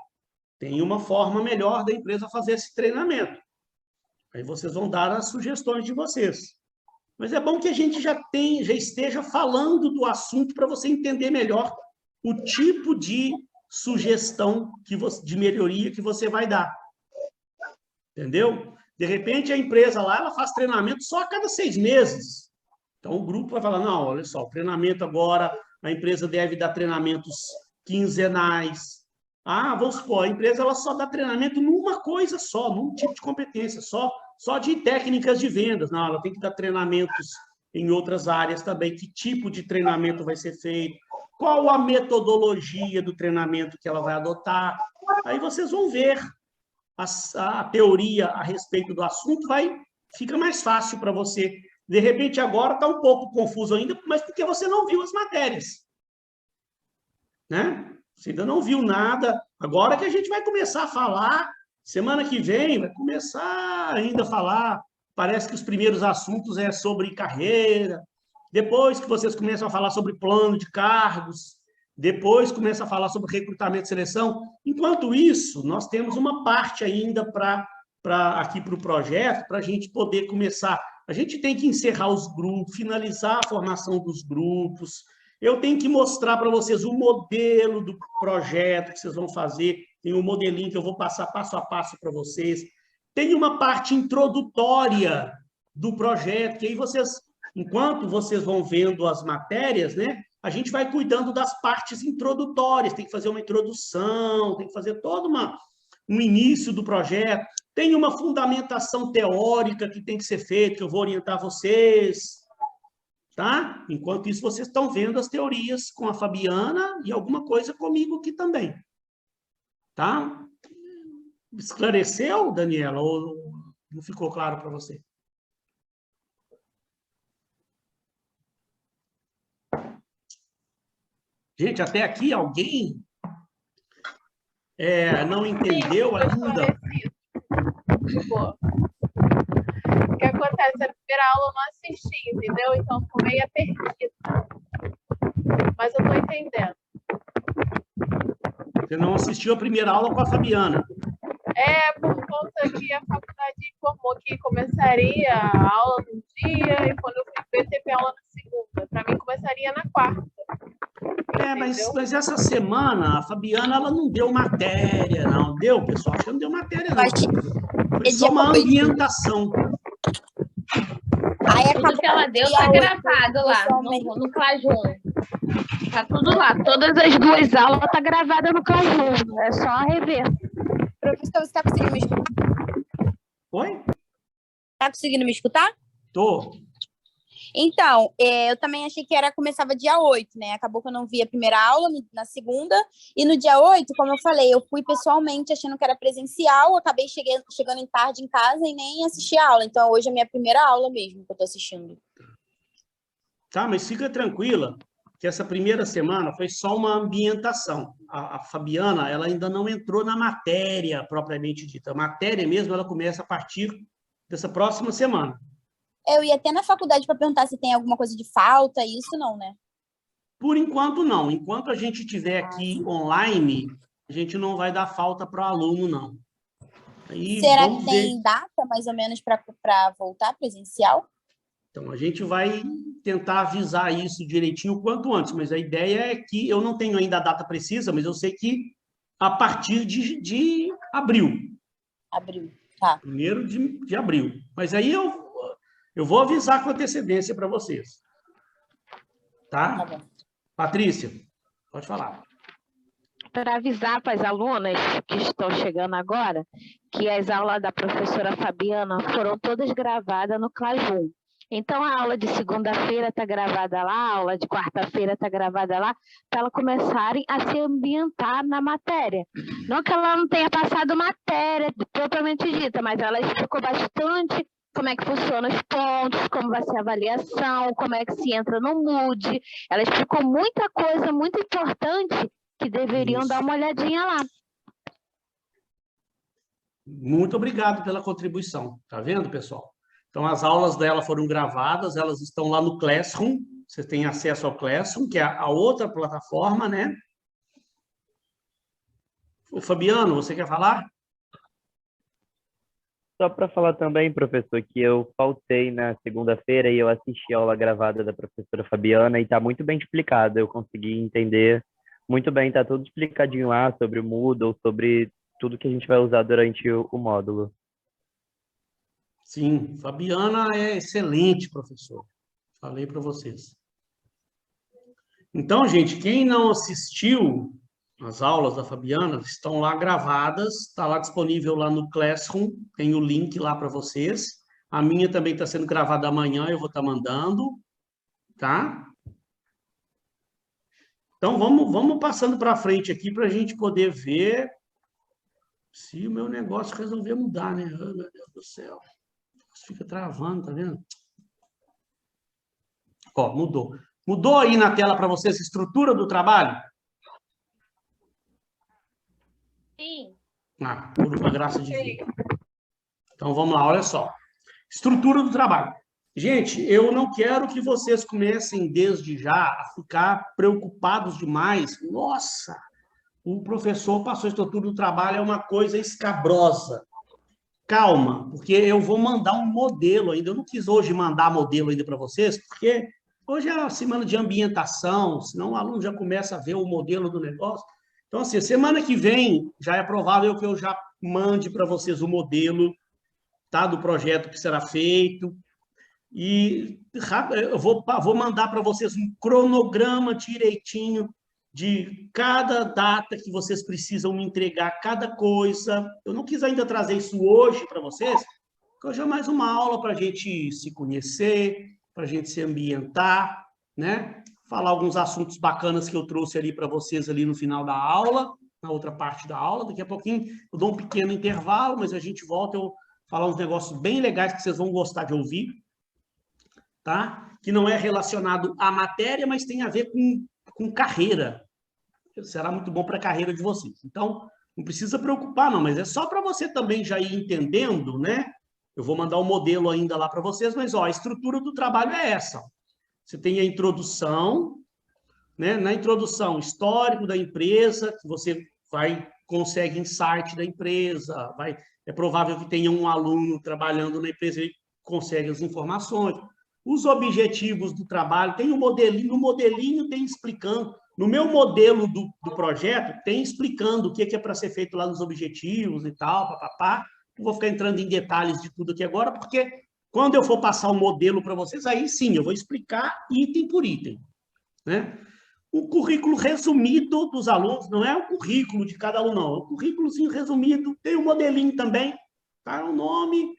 tem uma forma melhor da empresa fazer esse treinamento. Aí vocês vão dar as sugestões de vocês. Mas é bom que a gente já esteja falando do assunto para você entender melhor o tipo de sugestão de melhoria que você vai dar. Entendeu? De repente, a empresa lá, ela faz treinamento só a cada 6 meses. Então, o grupo vai falar, não, olha só, o treinamento agora, a empresa deve dar treinamentos quinzenais. Vamos supor, a empresa ela só dá treinamento numa coisa só, num tipo de competência, só de técnicas de vendas. Não, ela tem que dar treinamentos em outras áreas também. Que tipo de treinamento vai ser feito? Qual a metodologia do treinamento que ela vai adotar? Aí vocês vão ver a teoria a respeito do assunto, fica mais fácil para você. De repente, agora está um pouco confuso ainda, mas porque você não viu as matérias. Né? Você ainda não viu nada. Agora que a gente vai começar a falar, semana que vem, vai começar ainda a falar. Parece que os primeiros assuntos é sobre carreira. Depois que vocês começam a falar sobre plano de cargos, depois começa a falar sobre recrutamento e seleção. Enquanto isso, nós temos uma parte ainda aqui para o projeto, para a gente poder começar. A gente tem que encerrar os grupos, finalizar a formação dos grupos. Eu tenho que mostrar para vocês o modelo do projeto que vocês vão fazer. Tem um modelinho que eu vou passar passo a passo para vocês. Tem uma parte introdutória do projeto, que aí vocês, enquanto vocês vão vendo as matérias, né, a gente vai cuidando das partes introdutórias, tem que fazer uma introdução, tem que fazer todo um início do projeto, tem uma fundamentação teórica que tem que ser feita, que eu vou orientar vocês, tá? Enquanto isso, vocês estão vendo as teorias com a Fabiana e alguma coisa comigo aqui também. Tá? Esclareceu, Daniela, ou não ficou claro para você? Gente, até aqui alguém não entendeu ainda? Tipo, o que acontece? A primeira aula eu não assisti, entendeu? Então ficou meio perdida. Mas eu tô entendendo. Você não assistiu a primeira aula com a Fabiana? É, por conta que a faculdade informou que começaria a aula no dia e quando eu fui ver, teve aula na segunda. Para mim, começaria na quarta. Mas essa semana a Fabiana ela não deu matéria, não. Deu, pessoal? Acho que não deu matéria, não. Foi só uma ambientação. Tudo que ela deu tá gravado lá no Classroom. Tá tudo lá. Todas as 2 aulas tá gravada no Classroom. É só rever. Professor, você está conseguindo me escutar? Oi? Tá conseguindo me escutar? Tô. Então, eu também achei que começava dia 8, né? Acabou que eu não vi a primeira aula na segunda. E no dia 8, como eu falei, eu fui pessoalmente achando que era presencial. Acabei chegando em tarde em casa e nem assisti a aula. Então, hoje é a minha primeira aula mesmo que eu tô assistindo. Tá, mas fica tranquila que essa primeira semana foi só uma ambientação. A Fabiana, ela ainda não entrou na matéria propriamente dita. A matéria mesmo, ela começa a partir dessa próxima semana. Eu ia até na faculdade para perguntar se tem alguma coisa de falta, isso não, né? Por enquanto, não. Enquanto a gente estiver aqui online, a gente não vai dar falta para o aluno, não. Aí, será que tem data, mais ou menos, para voltar presencial? Então, a gente vai tentar avisar isso direitinho o quanto antes, mas a ideia é que eu não tenho ainda a data precisa, mas eu sei que a partir de abril. Abril, tá. 1º de abril. Mas aí eu vou avisar com antecedência para vocês. Tá? Tá bom. Patrícia, pode falar. Para avisar para as alunas que estão chegando agora que as aulas da professora Fabiana foram todas gravadas no Classroom. Então, a aula de segunda-feira está gravada lá, a aula de quarta-feira está gravada lá, para elas começarem a se ambientar na matéria. Não que ela não tenha passado matéria propriamente dita, mas ela explicou bastante como é que funciona os pontos, como vai ser a avaliação, como é que se entra no Moodle. Ela explicou muita coisa muito importante que deveriam dar uma olhadinha lá. Muito obrigado pela contribuição. Tá vendo, pessoal? Então, as aulas dela foram gravadas, elas estão lá no Classroom. Você tem acesso ao Classroom, que é a outra plataforma, né? O Fabiano, você quer falar? Só para falar também, professor, que eu faltei na segunda-feira e eu assisti a aula gravada da professora Fabiana e está muito bem explicado. Eu consegui entender muito bem, está tudo explicadinho lá sobre o Moodle, sobre tudo que a gente vai usar durante o módulo. Sim, Fabiana é excelente, professor. Falei para vocês. Então, gente, quem não assistiu as aulas da Fabiana, estão lá gravadas, está lá disponível lá no Classroom, tem o link lá para vocês. A minha também está sendo gravada amanhã, eu vou estar mandando, tá? Então, vamos passando para frente aqui para a gente poder ver se o meu negócio resolver mudar, né? Oh, meu Deus do céu. Fica travando, tá vendo? Ó, mudou. Mudou aí na tela para vocês a estrutura do trabalho? Sim. Ah, por uma graça de Deus. Então, vamos lá, olha só. Estrutura do trabalho. Gente, eu não quero que vocês comecem desde já a ficar preocupados demais. Nossa, o professor passou a estrutura do trabalho, é uma coisa escabrosa. Calma, porque eu vou mandar um modelo ainda. Eu não quis hoje mandar modelo ainda para vocês, porque hoje é a semana de ambientação, senão o aluno já começa a ver o modelo do negócio. Então, assim, semana que vem já é provável que eu já mande para vocês o modelo, tá, do projeto que será feito. E eu vou mandar para vocês um cronograma direitinho de cada data que vocês precisam me entregar, cada coisa. Eu não quis ainda trazer isso hoje para vocês, porque hoje é mais uma aula para a gente se conhecer, para a gente se ambientar, né? Falar alguns assuntos bacanas que eu trouxe ali para vocês ali no final da aula, na outra parte da aula. Daqui a pouquinho eu dou um pequeno intervalo, mas a gente volta, eu falar uns negócios bem legais que vocês vão gostar de ouvir, tá? Que não é relacionado à matéria, mas tem a ver com carreira. Será muito bom para a carreira de vocês. Então, não precisa preocupar, não, mas é só para você também já ir entendendo, né? Eu vou mandar um modelo ainda lá para vocês, mas ó, a estrutura do trabalho é essa. Ó. Você tem a introdução, né? Na introdução, histórico da empresa, que você consegue insight da empresa, é provável que tenha um aluno trabalhando na empresa e consegue as informações. Os objetivos do trabalho, tem um modelinho, no modelinho tem explicando, no meu modelo do projeto, tem explicando o que é para ser feito lá nos objetivos e tal, papapá. Não vou ficar entrando em detalhes de tudo aqui agora, porque quando eu for passar o modelo para vocês, aí sim, eu vou explicar item por item, né? O currículo resumido dos alunos, não é o currículo de cada aluno, não. É o currículozinho resumido, tem um modelinho também, tá? O nome,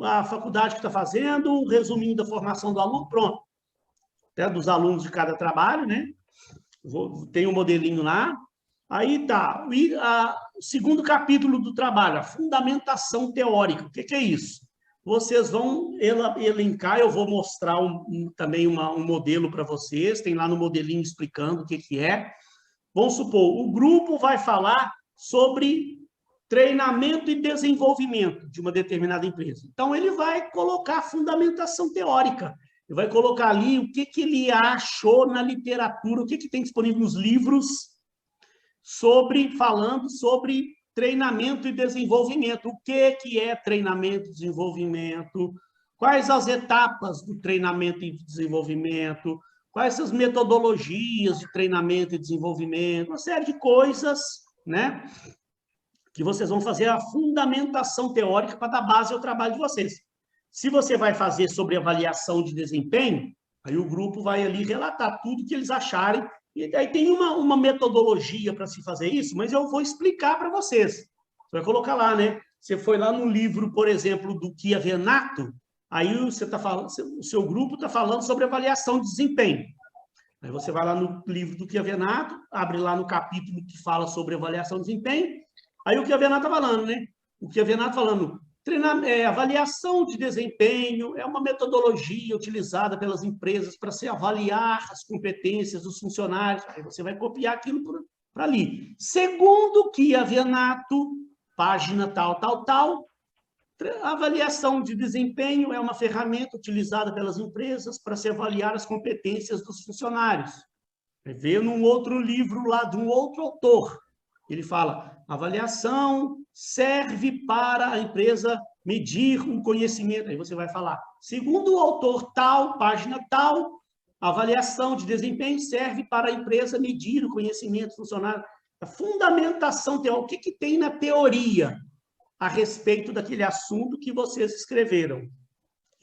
a faculdade que está fazendo, o resuminho da formação do aluno, pronto. Até dos alunos de cada trabalho, né? Tem um modelinho lá. Aí tá, o segundo capítulo do trabalho, a fundamentação teórica. O que é isso? Vocês vão elencar, eu vou mostrar também um modelo para vocês, tem lá no modelinho explicando o que é. Vamos supor, o grupo vai falar sobre treinamento e desenvolvimento de uma determinada empresa. Então, ele vai colocar fundamentação teórica, ele vai colocar ali o que ele achou na literatura, o que tem disponível nos livros, falando sobre treinamento e desenvolvimento. O que é treinamento e desenvolvimento? Quais as etapas do treinamento e desenvolvimento? Quais as metodologias de treinamento e desenvolvimento? Uma série de coisas, né? Que vocês vão fazer a fundamentação teórica para dar base ao trabalho de vocês. Se você vai fazer sobre avaliação de desempenho, aí o grupo vai ali relatar tudo que eles acharem. E aí tem uma metodologia para se fazer isso, mas eu vou explicar para vocês. Você vai colocar lá, né? Você foi lá no livro, por exemplo, do Chiavenato, aí você tá falando, o seu grupo está falando sobre avaliação de desempenho. Aí você vai lá no livro do Chiavenato, abre lá no capítulo que fala sobre avaliação de desempenho, aí o Chiavenato está falando, né? O Chiavenato falando, avaliação de desempenho é uma metodologia utilizada pelas empresas para se avaliar as competências dos funcionários. Aí você vai copiar aquilo para ali. Segundo Chiavenato, página tal, avaliação de desempenho é uma ferramenta utilizada pelas empresas para se avaliar as competências dos funcionários. Vê num outro livro lá de um outro autor. Ele fala, avaliação serve para a empresa medir um conhecimento. Aí você vai falar, segundo o autor tal, página tal, avaliação de desempenho serve para a empresa medir o conhecimento funcionário. A fundamentação teórica, o que tem na teoria a respeito daquele assunto que vocês escreveram?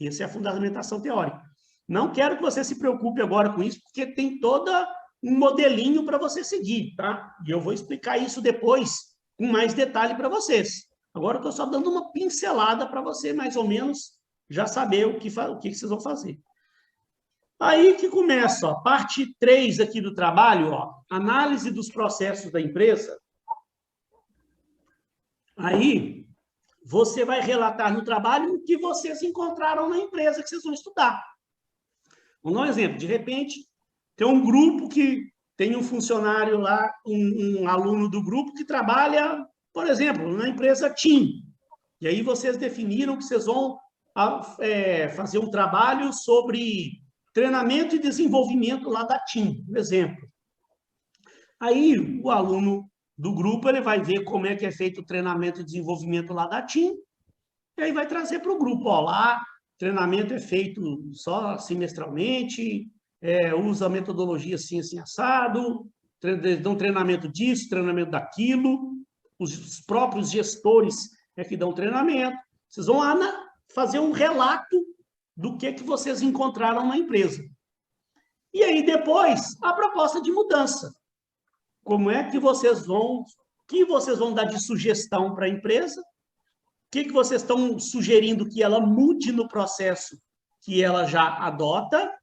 Essa é a fundamentação teórica. Não quero que você se preocupe agora com isso, porque tem toda um modelinho para você seguir, tá? E eu vou explicar isso depois com mais detalhe para vocês. Agora eu estou só dando uma pincelada para você, mais ou menos, já saber o que vocês vão fazer. Aí que começa, ó, parte 3 aqui do trabalho, ó, análise dos processos da empresa. Aí você vai relatar no trabalho o que vocês encontraram na empresa que vocês vão estudar. Vamos dar um exemplo. De repente, tem um grupo que tem um funcionário lá, um aluno do grupo que trabalha, por exemplo, na empresa TIM. E aí vocês definiram que vocês vão fazer um trabalho sobre treinamento e desenvolvimento lá da TIM, por exemplo. Aí o aluno do grupo ele vai ver como é que é feito o treinamento e desenvolvimento lá da TIM, e aí vai trazer para o grupo, ó, lá, treinamento é feito só semestralmente, usa a metodologia assim, assim, assado, dão treinamento disso, treinamento daquilo, os próprios gestores que dão treinamento. Vocês vão lá fazer um relato do que vocês encontraram na empresa. E aí, depois, a proposta de mudança. Como é que vocês vão dar de sugestão para a empresa? O que vocês estão sugerindo que ela mude no processo que ela já adota,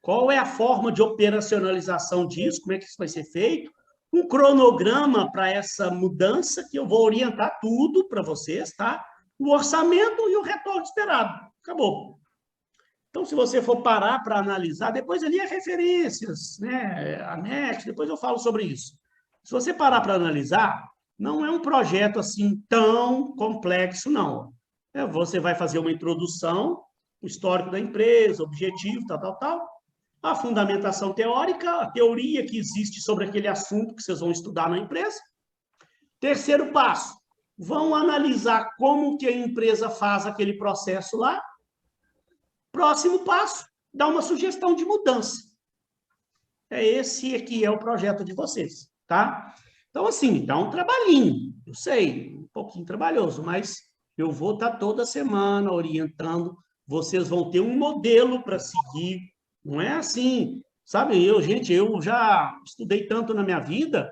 qual é a forma de operacionalização disso, como é que isso vai ser feito, um cronograma para essa mudança, que eu vou orientar tudo para vocês, tá? O orçamento e o retorno esperado. Acabou. Então, se você for parar para analisar, depois ali é referências, né? Anexo, depois eu falo sobre isso. Se você parar para analisar, não é um projeto assim tão complexo, não. Você vai fazer uma introdução, o histórico da empresa, objetivo, tal. A fundamentação teórica, a teoria que existe sobre aquele assunto que vocês vão estudar na empresa. Terceiro passo, vão analisar como que a empresa faz aquele processo lá. Próximo passo, dá uma sugestão de mudança. Esse aqui é o projeto de vocês, tá? Então, assim, dá um trabalhinho, eu sei, um pouquinho trabalhoso, mas eu vou estar toda semana orientando, vocês vão ter um modelo para seguir. Não é assim, sabe? Eu já estudei tanto na minha vida,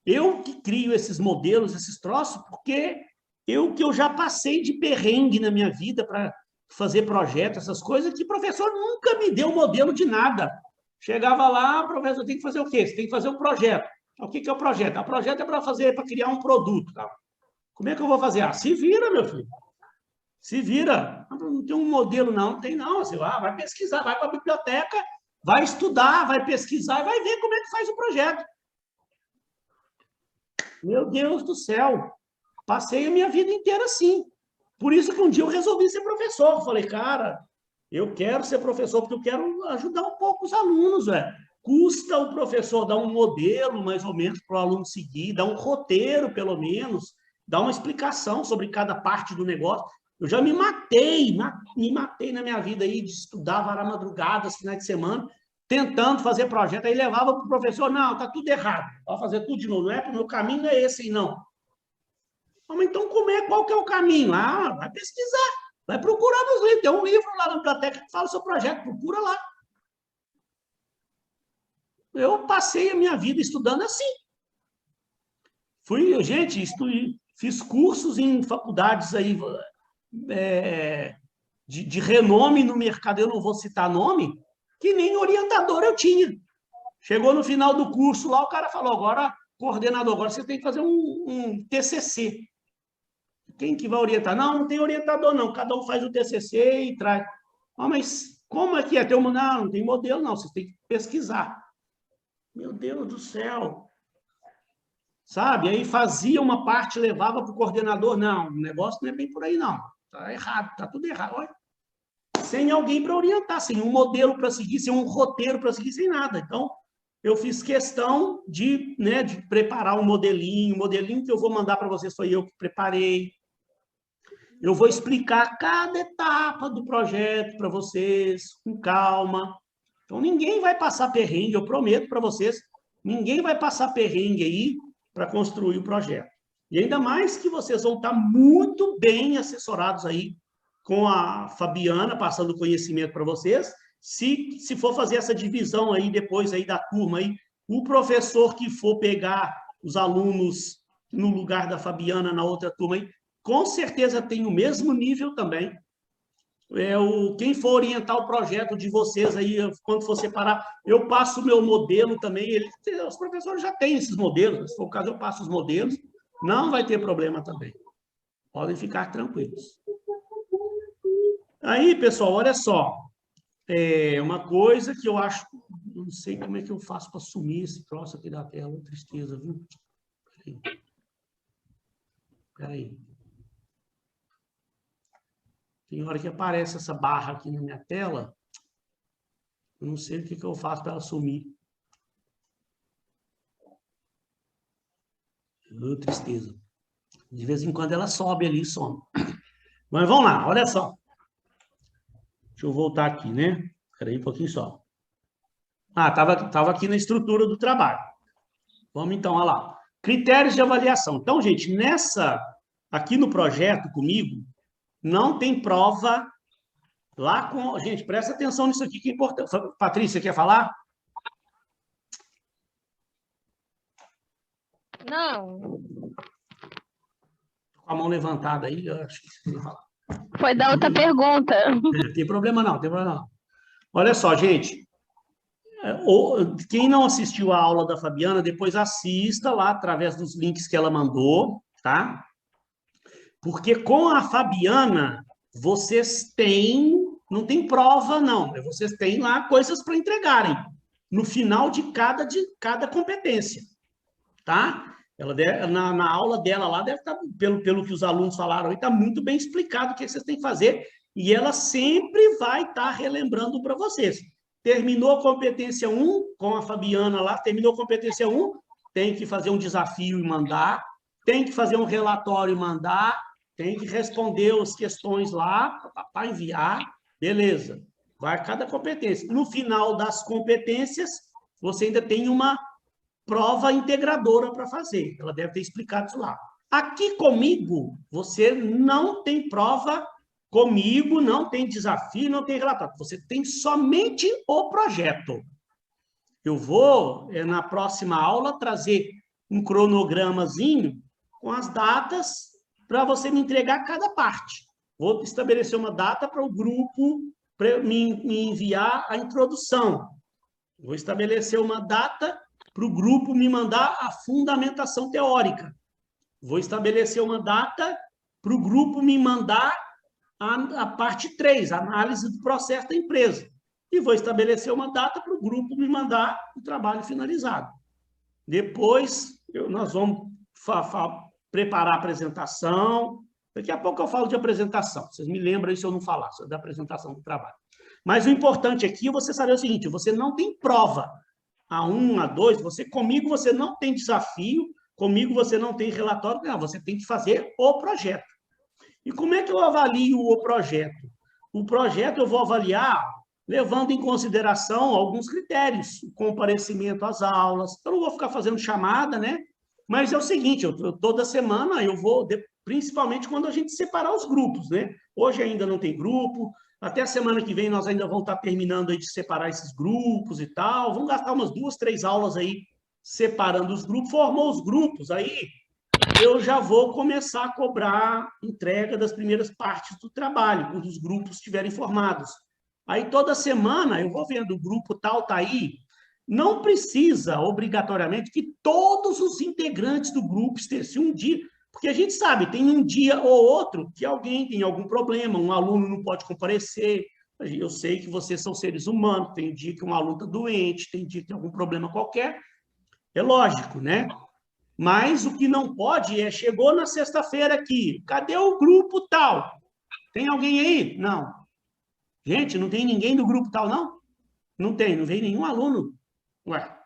eu que crio esses modelos, esses troços, porque eu já passei de perrengue na minha vida para fazer projeto, essas coisas, que o professor nunca me deu modelo de nada. Chegava lá, professor, tem que fazer o quê? Você tem que fazer um projeto. O que é o projeto? O projeto é para criar um produto. Tá? Como é que eu vou fazer? Se vira, meu filho. Se vira. Não tem um modelo, não tem, não. Você vai pesquisar, vai para a biblioteca, vai estudar, vai pesquisar e vai ver como é que faz o projeto. Meu Deus do céu. Passei a minha vida inteira assim. Por isso que um dia eu resolvi ser professor. Eu falei, cara, eu quero ser professor porque eu quero ajudar um pouco os alunos, velho. Custa o professor dar um modelo, mais ou menos, para o aluno seguir, dar um roteiro, pelo menos, dar uma explicação sobre cada parte do negócio. Eu já me matei na minha vida aí de estudar, varar madrugadas, finais de semana, tentando fazer projeto. Aí levava para o professor, não, tá tudo errado, vai fazer tudo de novo. Não é, o meu caminho não é esse aí, não. Mas então, qual que é o caminho? Vai pesquisar, vai procurar nos livros. Tem um livro lá na biblioteca que fala sobre o projeto, procura lá. Eu passei a minha vida estudando assim. Fiz cursos em faculdades aí, de renome no mercado, eu não vou citar nome, que nem orientador eu tinha. Chegou no final do curso lá, o cara falou, agora, coordenador, agora você tem que fazer um TCC. Quem que vai orientar? Não tem orientador, não. Cada um faz o TCC e traz. Mas como é que é? Não tem modelo, não. Você tem que pesquisar. Meu Deus do céu. Sabe? Aí fazia uma parte, levava para o coordenador. Não, o negócio não é bem por aí, não. Está errado, está tudo errado. Olha. Sem alguém para orientar, sem um modelo para seguir, sem um roteiro para seguir, sem nada. Então, eu fiz questão de preparar um modelinho. O modelinho que eu vou mandar para vocês foi eu que preparei. Eu vou explicar cada etapa do projeto para vocês, com calma. Então, ninguém vai passar perrengue, eu prometo para vocês, ninguém vai passar perrengue aí para construir o projeto. E ainda mais que vocês vão estar muito bem assessorados aí com a Fabiana, passando conhecimento para vocês. Se for fazer essa divisão aí, depois aí da turma aí, o professor que for pegar os alunos no lugar da Fabiana na outra turma aí, com certeza tem o mesmo nível também. Quem for orientar o projeto de vocês aí, quando for separar, eu passo o meu modelo também. Os professores já têm esses modelos, se for o caso, eu passo os modelos. Não vai ter problema também. Podem ficar tranquilos. Aí, pessoal, olha só. Uma coisa que eu acho... Não sei como é que eu faço para sumir esse troço aqui da tela. Tristeza, viu? Peraí. Tem hora que aparece essa barra aqui na minha tela, eu não sei o que eu faço para ela sumir. Tristeza. De vez em quando ela sobe ali e some. Mas vamos lá, olha só. Deixa eu voltar aqui, né? Espera aí um pouquinho só. Estava aqui na estrutura do trabalho. Vamos então, olha lá. Critérios de avaliação. Então, gente, aqui no projeto comigo, não tem prova lá com... Gente, presta atenção nisso aqui que é importante. Patrícia, quer falar? Não. Com a mão levantada aí, eu acho que você queria falar. Foi da outra pergunta. Tem problema não, tem problema não. Olha só, gente. Quem não assistiu a aula da Fabiana, depois assista lá através dos links que ela mandou, tá? Porque com a Fabiana, vocês têm... Não tem prova, não. Vocês têm lá coisas para entregarem no final de cada competência, tá? Ela na aula dela lá, deve estar, pelo que os alunos falaram aí, está muito bem explicado o que vocês têm que fazer, e ela sempre vai estar relembrando para vocês. Terminou a competência 1 com a Fabiana lá, terminou a competência 1, tem que fazer um desafio e mandar, tem que fazer um relatório e mandar, tem que responder as questões lá para enviar, beleza. Vai cada competência. No final das competências, você ainda tem uma prova integradora para fazer. Ela deve ter explicado isso lá. Aqui comigo, você não tem prova, comigo não tem desafio, não tem relatório. Você tem somente o projeto. Eu vou, na próxima aula, trazer um cronogramazinho com as datas para você me entregar cada parte. Vou estabelecer uma data para o grupo me enviar a introdução. Vou estabelecer uma data para o grupo me mandar a fundamentação teórica. Vou estabelecer uma data para o grupo me mandar a parte 3, a análise do processo da empresa. E vou estabelecer uma data para o grupo me mandar o trabalho finalizado. Depois, nós vamos preparar a apresentação. Daqui a pouco eu falo de apresentação. Vocês me lembram aí se eu não falar da apresentação do trabalho. Mas o importante aqui é você saber o seguinte, você não tem prova. A1, A2, comigo você não tem desafio, comigo você não tem relatório, não, você tem que fazer o projeto. E como é que eu avalio o projeto? O projeto eu vou avaliar levando em consideração alguns critérios, o comparecimento às aulas. Eu não vou ficar fazendo chamada, né? Mas é o seguinte, toda semana eu vou, principalmente quando a gente separar os grupos, né? Hoje ainda não tem grupo, até a semana que vem nós ainda vamos estar terminando aí de separar esses grupos e tal, vamos gastar umas 2, 3 aulas aí separando os grupos, formou os grupos, aí eu já vou começar a cobrar entrega das primeiras partes do trabalho, quando os grupos estiverem formados. Aí toda semana eu vou vendo o grupo tal tá aí, não precisa obrigatoriamente que todos os integrantes do grupo estejam um dia, porque a gente sabe, tem um dia ou outro que alguém tem algum problema, um aluno não pode comparecer. Eu sei que vocês são seres humanos, tem dia que um aluno está doente, tem dia que tem algum problema qualquer. É lógico, né? Mas o que não pode é, chegou na sexta-feira aqui, cadê o grupo tal? Tem alguém aí? Não. Gente, não tem ninguém do grupo tal, não? Não tem, não veio nenhum aluno. Ué,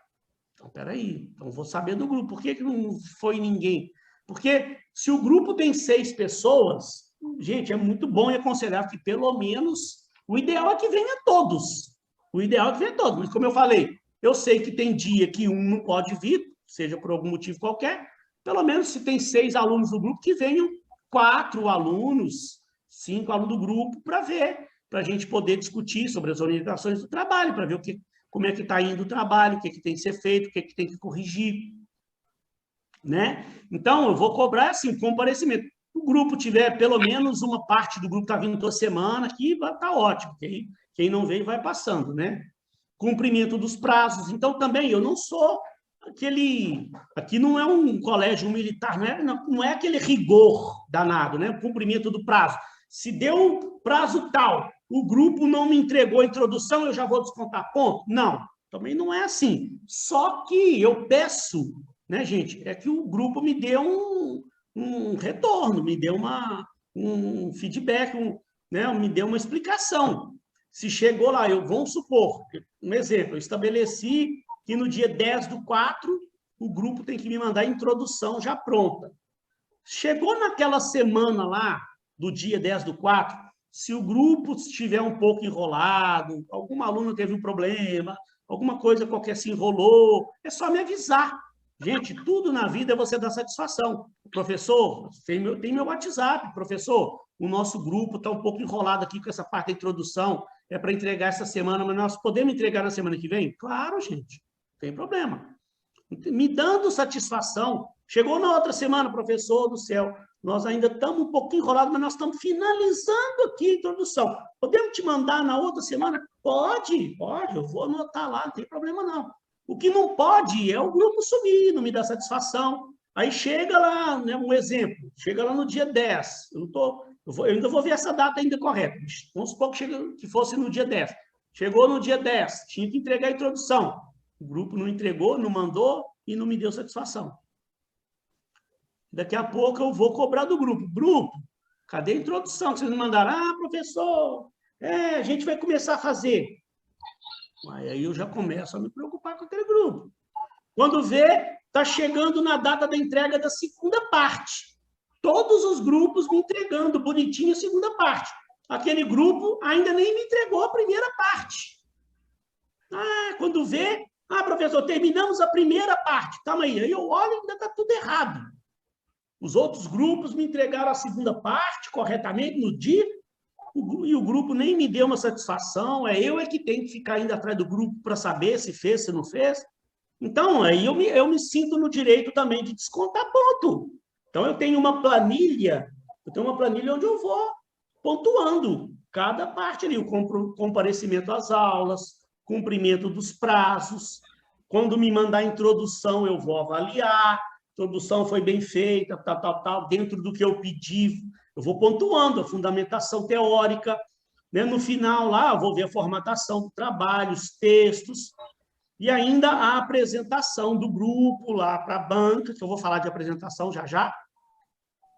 então peraí, então vou saber do grupo. Por que não foi ninguém? Porque se o grupo tem 6 pessoas, gente, é muito bom e aconselhável que pelo menos, o ideal é que venha todos. O ideal é que venha todos, mas como eu falei, eu sei que tem dia que um não pode vir, seja por algum motivo qualquer, pelo menos se tem 6 alunos do grupo, que venham 4 alunos, 5 alunos do grupo para ver, para a gente poder discutir sobre as orientações do trabalho, para ver como é que está indo o trabalho, o que tem que ser feito, o que tem que corrigir. Né? Então, eu vou cobrar, assim, comparecimento. Se o grupo tiver, pelo menos uma parte do grupo está vindo toda semana, aqui vai estar ótimo. Quem não veio vai passando, né? Cumprimento dos prazos. Então, também, eu não sou aquele... Aqui não é um colégio militar, não é aquele rigor danado, né? O cumprimento do prazo. Se deu prazo tal, o grupo não me entregou a introdução, eu já vou descontar ponto? Não, também não é assim. Só que eu peço, né, gente, é que o grupo me dê um retorno, me dê um feedback, né, me dê uma explicação. Se chegou lá, vamos supor, um exemplo, eu estabeleci que no dia 10/4, o grupo tem que me mandar a introdução já pronta. Chegou naquela semana lá, do dia 10/4, se o grupo estiver um pouco enrolado, algum aluno teve um problema, alguma coisa qualquer se enrolou, é só me avisar. Gente, tudo na vida é você dar satisfação. Professor, tem meu WhatsApp, professor, o nosso grupo está um pouco enrolado aqui com essa parte da introdução, é para entregar essa semana, mas nós podemos entregar na semana que vem? Claro, gente, não tem problema. Me dando satisfação. Chegou na outra semana, professor do céu, nós ainda estamos um pouquinho enrolados, mas nós estamos finalizando aqui a introdução. Podemos te mandar na outra semana? Pode, eu vou anotar lá, não tem problema não. O que não pode é o grupo sumir, não me dá satisfação. Aí chega lá, né, um exemplo, chega lá no dia 10, eu ainda vou ver essa data ainda correta, vamos supor que fosse no dia 10. Chegou no dia 10, tinha que entregar a introdução. O grupo não entregou, não mandou e não me deu satisfação. Daqui a pouco eu vou cobrar do grupo. Grupo, cadê a introdução que vocês me mandaram? Ah, professor, a gente vai começar a fazer. Aí eu já começo a me preocupar com aquele grupo. Quando vê, está chegando na data da entrega da segunda parte. Todos os grupos me entregando bonitinho a segunda parte. Aquele grupo ainda nem me entregou a primeira parte. Quando vê, professor, terminamos a primeira parte. Calma aí, aí eu olho e ainda está tudo errado. Os outros grupos me entregaram a segunda parte corretamente no dia, e o grupo nem me deu uma satisfação, eu que tenho que ficar indo atrás do grupo para saber se fez, se não fez. Então, aí eu me sinto no direito também de descontar ponto. Então, eu tenho uma planilha onde eu vou pontuando cada parte ali, o comparecimento às aulas, cumprimento dos prazos. Quando me mandar a introdução, eu vou avaliar. A introdução foi bem feita, dentro do que eu pedi, eu vou pontuando a fundamentação teórica. Né? No final, lá, eu vou ver a formatação do trabalho, os textos, e ainda a apresentação do grupo lá para a banca, que eu vou falar de apresentação já.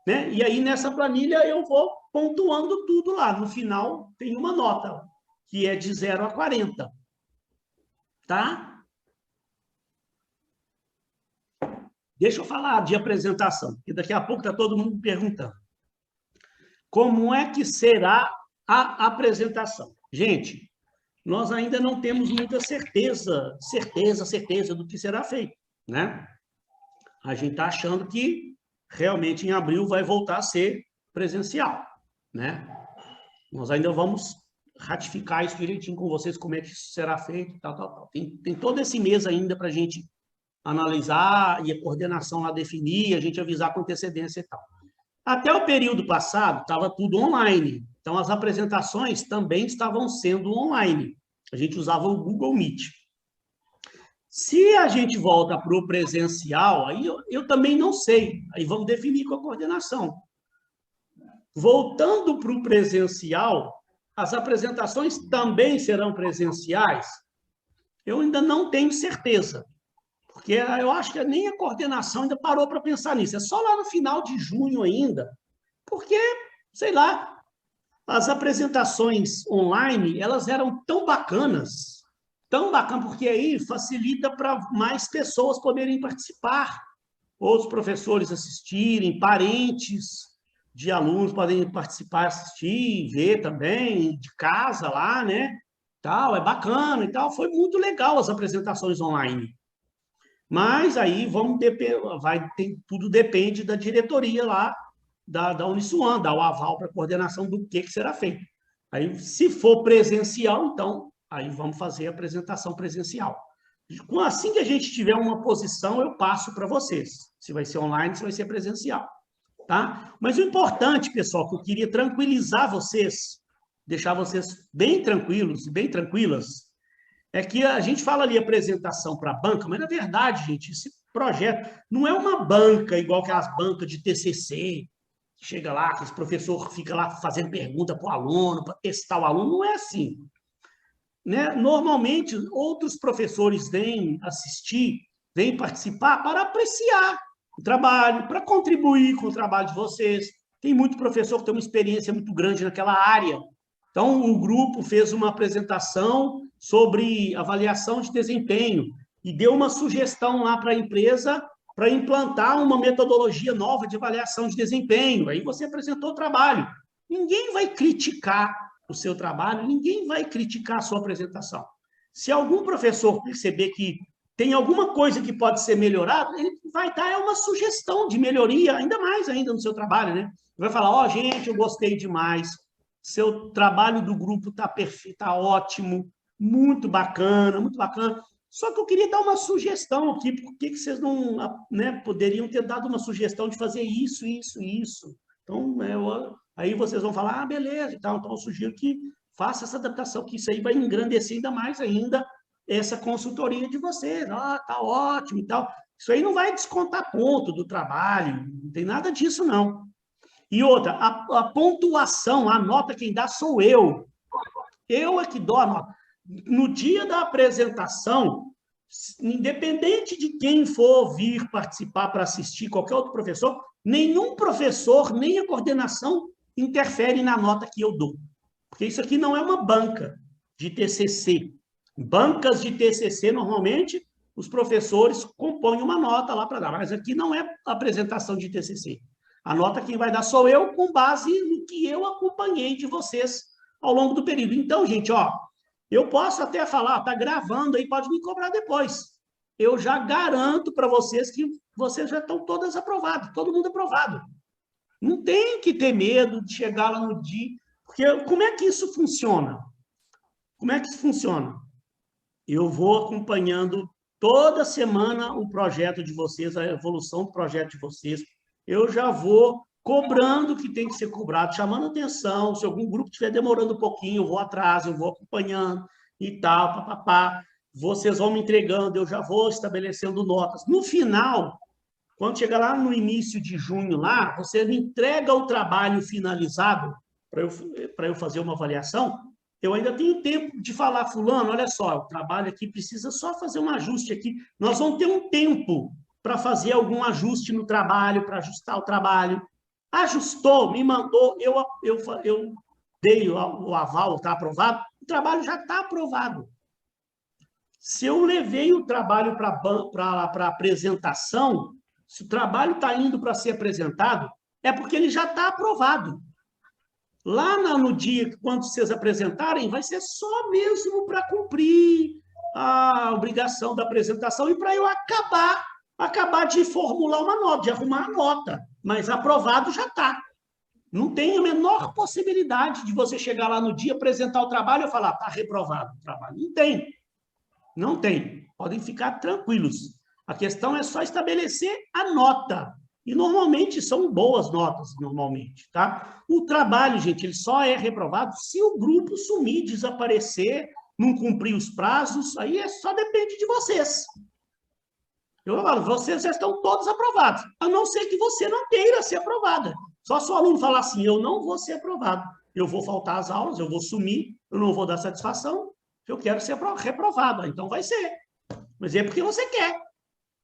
Né? E aí, nessa planilha, eu vou pontuando tudo lá. No final, tem uma nota, que é de 0 a 40. Tá? Deixa eu falar de apresentação, porque daqui a pouco está todo mundo me perguntando. Como é que será a apresentação? Gente, nós ainda não temos muita certeza do que será feito, né? A gente está achando que realmente em abril vai voltar a ser presencial, né? Nós ainda vamos ratificar isso direitinho com vocês, como é que isso será feito, tal. Tem todo esse mês ainda para a gente analisar e a coordenação lá definir, a gente avisar com antecedência e tal. Até o período passado, estava tudo online. Então, as apresentações também estavam sendo online. A gente usava o Google Meet. Se a gente volta para o presencial, aí eu também não sei. Aí vamos definir com a coordenação. Voltando para o presencial, as apresentações também serão presenciais? Eu ainda não tenho certeza. Porque eu acho que nem a coordenação ainda parou para pensar nisso. É só lá no final de junho ainda. Porque, sei lá, as apresentações online, elas eram tão bacanas, porque aí facilita para mais pessoas poderem participar. Outros professores assistirem, parentes de alunos podem participar, assistir, ver também, de casa lá, né? Tal, é bacana e tal. Foi muito legal as apresentações online. Mas aí tudo depende da diretoria lá, da Uniswan, dar o aval para a coordenação do que será feito. Aí, se for presencial, então, aí vamos fazer a apresentação presencial. Assim que a gente tiver uma posição, eu passo para vocês, se vai ser online, se vai ser presencial. Tá? Mas o importante, pessoal, que eu queria tranquilizar vocês, deixar vocês bem tranquilos e bem tranquilas, é que a gente fala ali apresentação para a banca, mas, na verdade, gente, esse projeto não é uma banca igual que as bancas de TCC, que chega lá, que esse professor fica lá fazendo pergunta para o aluno, para testar o aluno, não é assim. Né? Normalmente, outros professores vêm assistir, vêm participar para apreciar o trabalho, para contribuir com o trabalho de vocês. Tem muito professor que tem uma experiência muito grande naquela área. Então, o grupo fez uma apresentação sobre avaliação de desempenho e deu uma sugestão lá para a empresa para implantar uma metodologia nova de avaliação de desempenho. Aí você apresentou o trabalho. Ninguém vai criticar o seu trabalho, ninguém vai criticar a sua apresentação. Se algum professor perceber que tem alguma coisa que pode ser melhorada, ele vai dar uma sugestão de melhoria, ainda mais ainda no seu trabalho, né? Ele vai falar, gente, eu gostei demais, seu trabalho do grupo está perfeito, está ótimo, muito bacana, Só que eu queria dar uma sugestão aqui, por que vocês não, né, poderiam ter dado uma sugestão de fazer isso, isso, isso. Então, aí vocês vão falar, beleza, então eu sugiro que faça essa adaptação, que isso aí vai engrandecer ainda mais ainda essa consultoria de vocês. Tá ótimo e tal. Isso aí não vai descontar ponto do trabalho, não tem nada disso, não. E outra, a pontuação, a nota quem dá sou eu. Eu é que dou a nota. No dia da apresentação, independente de quem for vir participar para assistir, qualquer outro professor, nenhum professor, nem a coordenação interfere na nota que eu dou. Porque isso aqui não é uma banca de TCC. Bancas de TCC, normalmente, os professores compõem uma nota lá para dar, mas aqui não é apresentação de TCC. A nota quem vai dar sou eu, com base no que eu acompanhei de vocês ao longo do período. Então, gente, eu posso até falar, tá gravando aí, pode me cobrar depois. Eu já garanto para vocês que vocês já estão todas aprovadas, todo mundo aprovado. Não tem que ter medo de chegar lá no dia, porque como é que isso funciona? Como é que isso funciona? Eu vou acompanhando toda semana o projeto de vocês, a evolução do projeto de vocês. Eu já vou cobrando o que tem que ser cobrado, chamando atenção. Se algum grupo estiver demorando um pouquinho, eu vou atrás, eu vou acompanhando e tal, papapá. Vocês vão me entregando, eu já vou estabelecendo notas. No final, quando chegar lá no início de junho, lá, você me entrega o trabalho finalizado para eu fazer uma avaliação. Eu ainda tenho tempo de falar, fulano, olha só, o trabalho aqui precisa só fazer um ajuste aqui. Nós vamos ter um tempo para fazer algum ajuste no trabalho, para ajustar o trabalho. Ajustou, me mandou, eu dei o aval, está aprovado, o trabalho já está aprovado. Se eu levei o trabalho para apresentação, se o trabalho está indo para ser apresentado, é porque ele já está aprovado. Lá no dia, quando vocês apresentarem, vai ser só mesmo para cumprir a obrigação da apresentação e para eu acabar de formular uma nota, de arrumar a nota. Mas aprovado já está. Não tem a menor possibilidade de você chegar lá no dia, apresentar o trabalho e falar, está reprovado o trabalho. Não tem. Não tem. Podem ficar tranquilos. A questão é só estabelecer a nota. E, normalmente, são boas notas, normalmente, tá? O trabalho, gente, ele só é reprovado se o grupo sumir, desaparecer, não cumprir os prazos, aí só depende de vocês. Eu falo, vocês já estão todos aprovados, a não ser que você não queira ser aprovada. Só se o aluno falar assim, eu não vou ser aprovado, eu vou faltar às aulas, eu vou sumir, eu não vou dar satisfação, eu quero ser reprovado, então vai ser. Mas é porque você quer.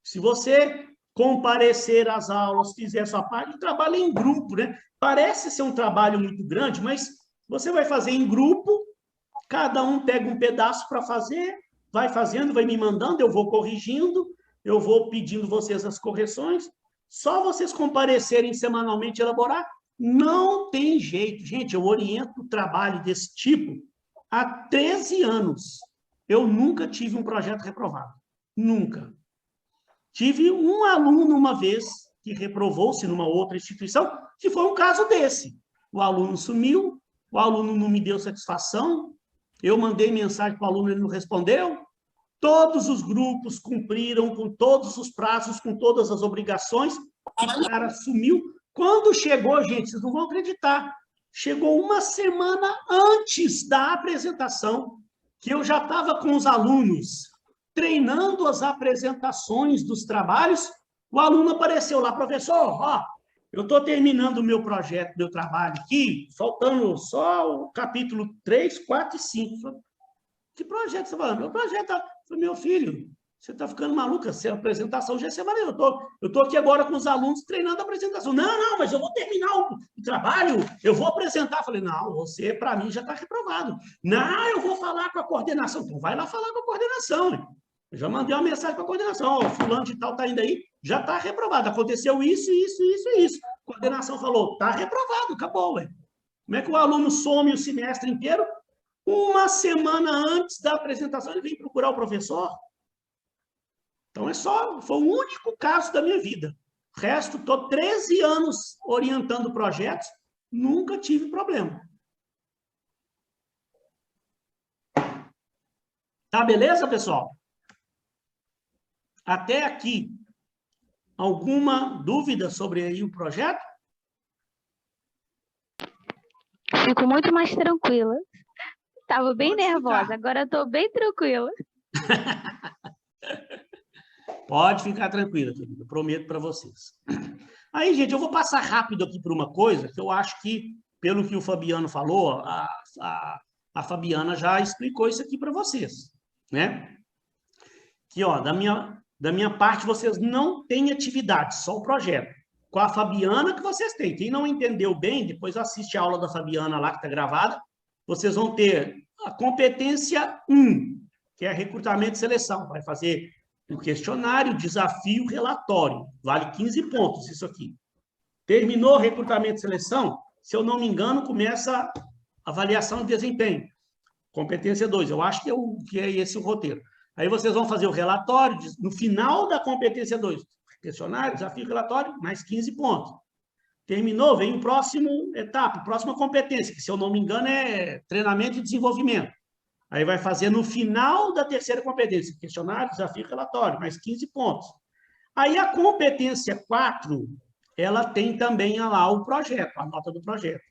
Se você comparecer às aulas, fizer a sua parte, o trabalho é em grupo, né? Parece ser um trabalho muito grande, mas você vai fazer em grupo, cada um pega um pedaço para fazer, vai fazendo, vai me mandando, eu vou corrigindo, eu vou pedindo vocês as correções, só vocês comparecerem semanalmente elaborar, não tem jeito. Gente, eu oriento o trabalho desse tipo há 13 anos. Eu nunca tive um projeto reprovado. Nunca. Tive um aluno uma vez que reprovou-se numa outra instituição, que foi um caso desse. O aluno sumiu, o aluno não me deu satisfação, eu mandei mensagem para o aluno, ele não respondeu. Todos os grupos cumpriram com todos os prazos, com todas as obrigações, o cara sumiu. Quando chegou, gente, vocês não vão acreditar, chegou uma semana antes da apresentação, que eu já estava com os alunos treinando as apresentações dos trabalhos, o aluno apareceu lá, professor, eu estou terminando o meu projeto, meu trabalho aqui, faltando só o capítulo 3, 4 e 5. Que projeto você está falando? Meu projeto, meu filho, você está ficando maluca, a apresentação já é semana, eu estou aqui agora com os alunos treinando a apresentação. Não, mas eu vou terminar o trabalho, eu vou apresentar. Falei, não, você, para mim, já está reprovado. Não, eu vou falar com a coordenação. Então, vai lá falar com a coordenação. Eu já mandei uma mensagem para a coordenação, fulano de tal está indo aí, já está reprovado. Aconteceu isso, isso, isso e isso. A coordenação falou, está reprovado, acabou, ué. Como é que o aluno some o semestre inteiro? Uma semana antes da apresentação, ele vem procurar o professor. Então, foi o único caso da minha vida. O resto, estou 13 anos orientando projetos, nunca tive problema. Tá beleza, pessoal? Até aqui, alguma dúvida sobre aí o projeto? Fico muito mais tranquila. Estava bem Pode nervosa, ficar. agora estou bem tranquila. Pode ficar tranquila, querida, eu prometo para vocês. Aí, gente, eu vou passar rápido aqui por uma coisa que eu acho que, pelo que o Fabiano falou, a Fabiana já explicou isso aqui para vocês, né? Que, ó, da minha parte, vocês não têm atividade, só o projeto. Com a Fabiana que vocês têm. Quem não entendeu bem, depois assiste a aula da Fabiana lá, que está gravada, vocês vão ter a competência 1, que é recrutamento e seleção. Vai fazer o questionário, desafio, relatório. Vale 15 pontos isso aqui. Terminou o recrutamento e seleção, se eu não me engano, começa a avaliação de desempenho. Competência 2, eu acho que é esse o roteiro. Aí vocês vão fazer o relatório, no final da competência 2, questionário, desafio, relatório, mais 15 pontos. Terminou, vem o próximo etapa, próxima competência, que se eu não me engano é treinamento e desenvolvimento. Aí vai fazer no final da terceira competência, questionário, desafio, relatório, mais 15 pontos. Aí a competência 4, ela tem também lá o projeto, a nota do projeto.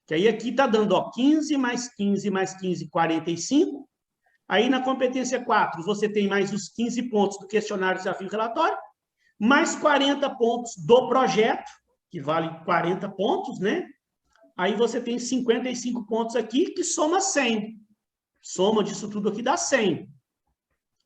Que aí aqui está dando, ó, 15 mais 15 mais 15, 45. Aí na competência 4, você tem mais os 15 pontos do questionário, desafio, relatório, mais 40 pontos do projeto, que vale 40 pontos, né? Aí você tem 55 pontos aqui, que soma 100. Soma disso tudo aqui dá 100.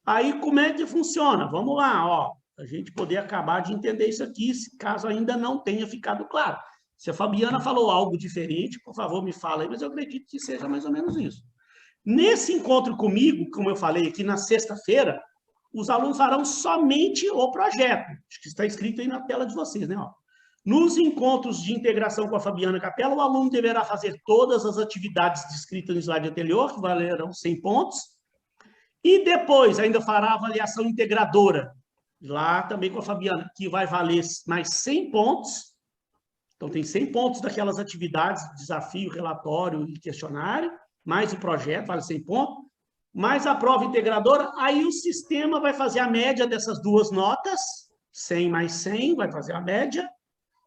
Aí, como é que funciona? Vamos lá, ó. A gente poder acabar de entender isso aqui, caso ainda não tenha ficado claro. Se a Fabiana falou algo diferente, por favor, me fala aí, mas eu acredito que seja mais ou menos isso. Nesse encontro comigo, como eu falei aqui na sexta-feira, os alunos farão somente o projeto. Acho que está escrito aí na tela de vocês, né? Ó. Nos encontros de integração com a Fabiana Capella, o aluno deverá fazer todas as atividades descritas no slide anterior, que valerão 100 pontos, e depois ainda fará a avaliação integradora, lá também com a Fabiana, que vai valer mais 100 pontos. Então, tem 100 pontos daquelas atividades, desafio, relatório e questionário, mais o projeto, vale 100 pontos, mais a prova integradora, aí o sistema vai fazer a média dessas duas notas, 100 mais 100, vai fazer a média,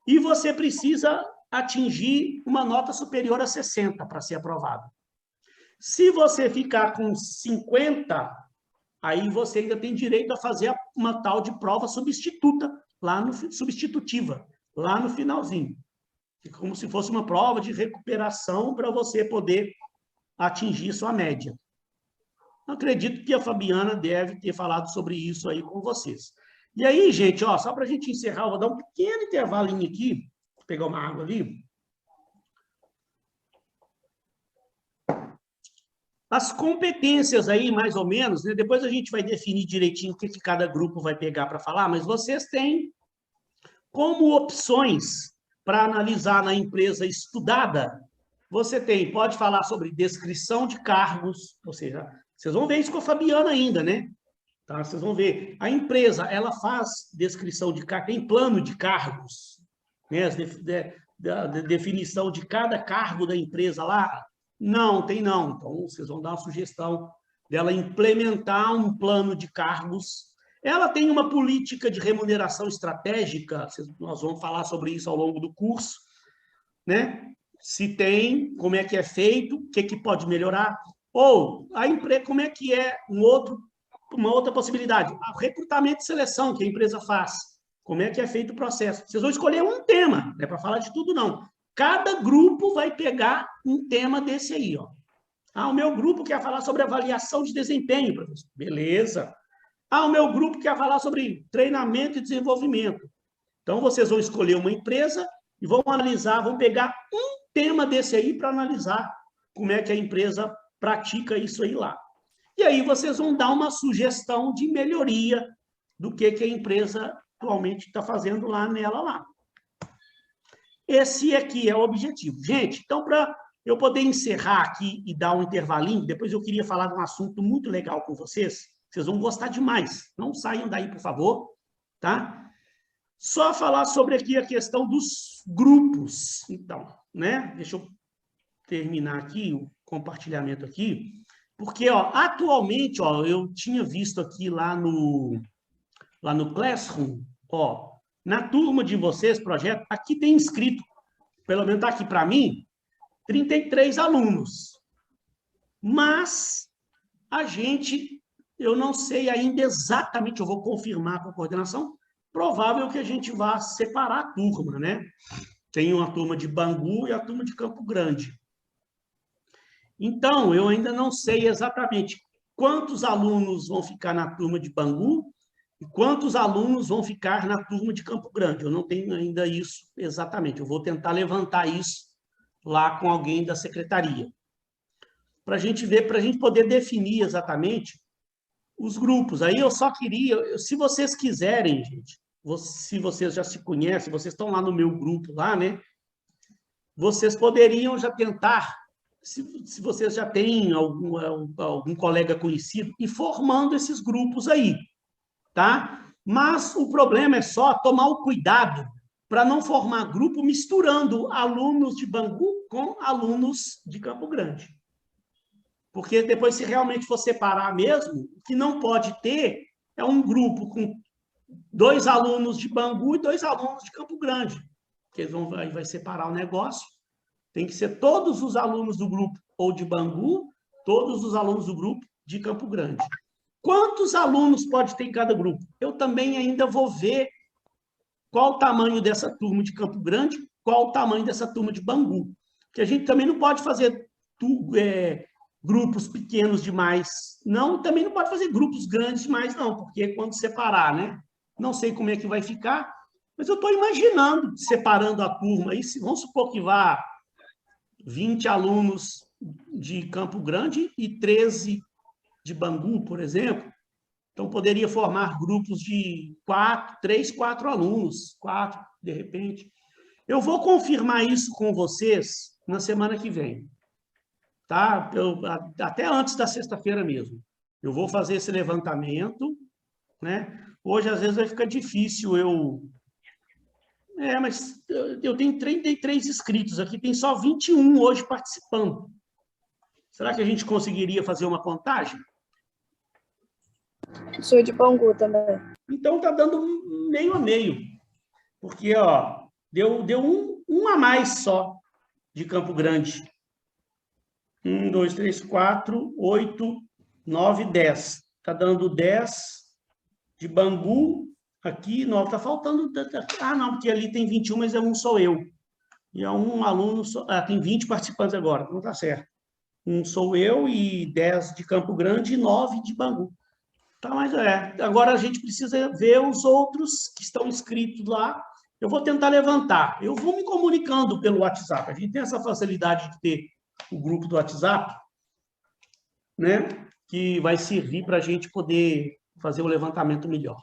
e você precisa atingir uma nota superior a 60 para ser aprovado. Se você ficar com 50, aí você ainda tem direito a fazer uma tal de prova substitutiva, lá no finalzinho. Como se fosse uma prova de recuperação para você poder atingir sua média. Acredito que a Fabiana deve ter falado sobre isso aí com vocês. E aí, gente, ó, só para a gente encerrar, eu vou dar um pequeno intervalinho aqui, vou pegar uma água ali. As competências aí, mais ou menos, né? Depois a gente vai definir direitinho o que cada grupo vai pegar para falar, mas vocês têm como opções para analisar na empresa estudada. Você tem, pode falar sobre descrição de cargos, ou seja, vocês vão ver isso com a Fabiana ainda, né? Tá? Vocês vão ver. A empresa, ela faz descrição de cargos, tem plano de cargos, né? A definição de cada cargo da empresa lá. Não, tem não. Então, vocês vão dar uma sugestão dela implementar um plano de cargos. Ela tem uma política de remuneração estratégica, nós vamos falar sobre isso ao longo do curso, né? Se tem, como é que é feito, o que pode melhorar. Ou, a empresa, como é que é uma outra possibilidade? O recrutamento e seleção que a empresa faz. Como é que é feito o processo? Vocês vão escolher um tema, não é para falar de tudo, não. Cada grupo vai pegar um tema desse aí, ó. Ah, o meu grupo quer falar sobre avaliação de desempenho, professor. Beleza. Ah, o meu grupo quer falar sobre treinamento e desenvolvimento. Então, vocês vão escolher uma empresa e vão analisar, vão pegar um tema desse aí para analisar como é que a empresa pratica isso aí lá. E aí vocês vão dar uma sugestão de melhoria do que a empresa atualmente está fazendo lá nela lá. Esse aqui é o objetivo. Gente, então, para eu poder encerrar aqui e dar um intervalinho, depois eu queria falar de um assunto muito legal com vocês. Vocês vão gostar demais. Não saiam daí, por favor. Tá? Só falar sobre aqui a questão dos grupos. Então, né? Deixa eu terminar aqui o compartilhamento aqui. Porque, ó, atualmente, ó, eu tinha visto aqui lá no lá no Classroom, ó, na turma de vocês, projeto, aqui tem inscrito, pelo menos está aqui para mim, 33 alunos. Mas eu não sei ainda exatamente, eu vou confirmar com a coordenação, provável que a gente vá separar a turma, né? Tem uma turma de Bangu e a turma de Campo Grande. Então, eu ainda não sei exatamente quantos alunos vão ficar na turma de Bangu e quantos alunos vão ficar na turma de Campo Grande. Eu não tenho ainda isso exatamente. Eu vou tentar levantar isso lá com alguém da secretaria. Para a gente ver, para a gente poder definir exatamente os grupos. Aí eu só queria, se vocês quiserem, gente, se vocês já se conhecem, vocês estão lá no meu grupo, lá, né? Vocês poderiam já tentar, se vocês já têm algum colega conhecido, ir formando esses grupos aí, tá? Mas o problema é só tomar o cuidado para não formar grupo misturando alunos de Bangu com alunos de Campo Grande. Porque depois, se realmente for separar mesmo, o que não pode ter é um grupo com 2 alunos de Bangu e 2 alunos de Campo Grande. Porque vai separar o negócio. Tem que ser todos os alunos do grupo ou de Bangu, todos os alunos do grupo de Campo Grande. Quantos alunos pode ter em cada grupo? Eu também ainda vou ver qual o tamanho dessa turma de Campo Grande, qual o tamanho dessa turma de Bangu. Porque a gente também não pode fazer grupos pequenos demais, não, também não pode fazer grupos grandes demais, não, porque quando separar, né? Não sei como é que vai ficar, mas eu estou imaginando, separando a turma, aí, vamos supor que vá 20 alunos de Campo Grande e 13 de Bangu, por exemplo. Então, poderia formar grupos de 3, 4 alunos, 4, de repente. Eu vou confirmar isso com vocês na semana que vem. Tá? Até antes da sexta-feira mesmo. Eu vou fazer esse levantamento, né? Hoje, às vezes, vai ficar difícil mas eu tenho 33 inscritos aqui, tem só 21 hoje participando. Será que a gente conseguiria fazer uma contagem? Sou de Bangu também. Então, tá dando meio a meio. Porque, ó, deu um a mais só de Campo Grande. 1, 2, 3, 4, 8, 9, 10. Está dando 10 de Bangu. Aqui, 9. Está faltando... Ah, não, porque ali tem 21, mas é um sou eu. E é um aluno... tem 20 participantes agora. Não está certo. Um sou eu e 10 de Campo Grande e 9 de Bangu. Tá, mas agora a gente precisa ver os outros que estão inscritos lá. Eu vou tentar levantar. Eu vou me comunicando pelo WhatsApp. A gente tem essa facilidade de ter o grupo do WhatsApp, né? Que vai servir para a gente poder fazer o levantamento melhor.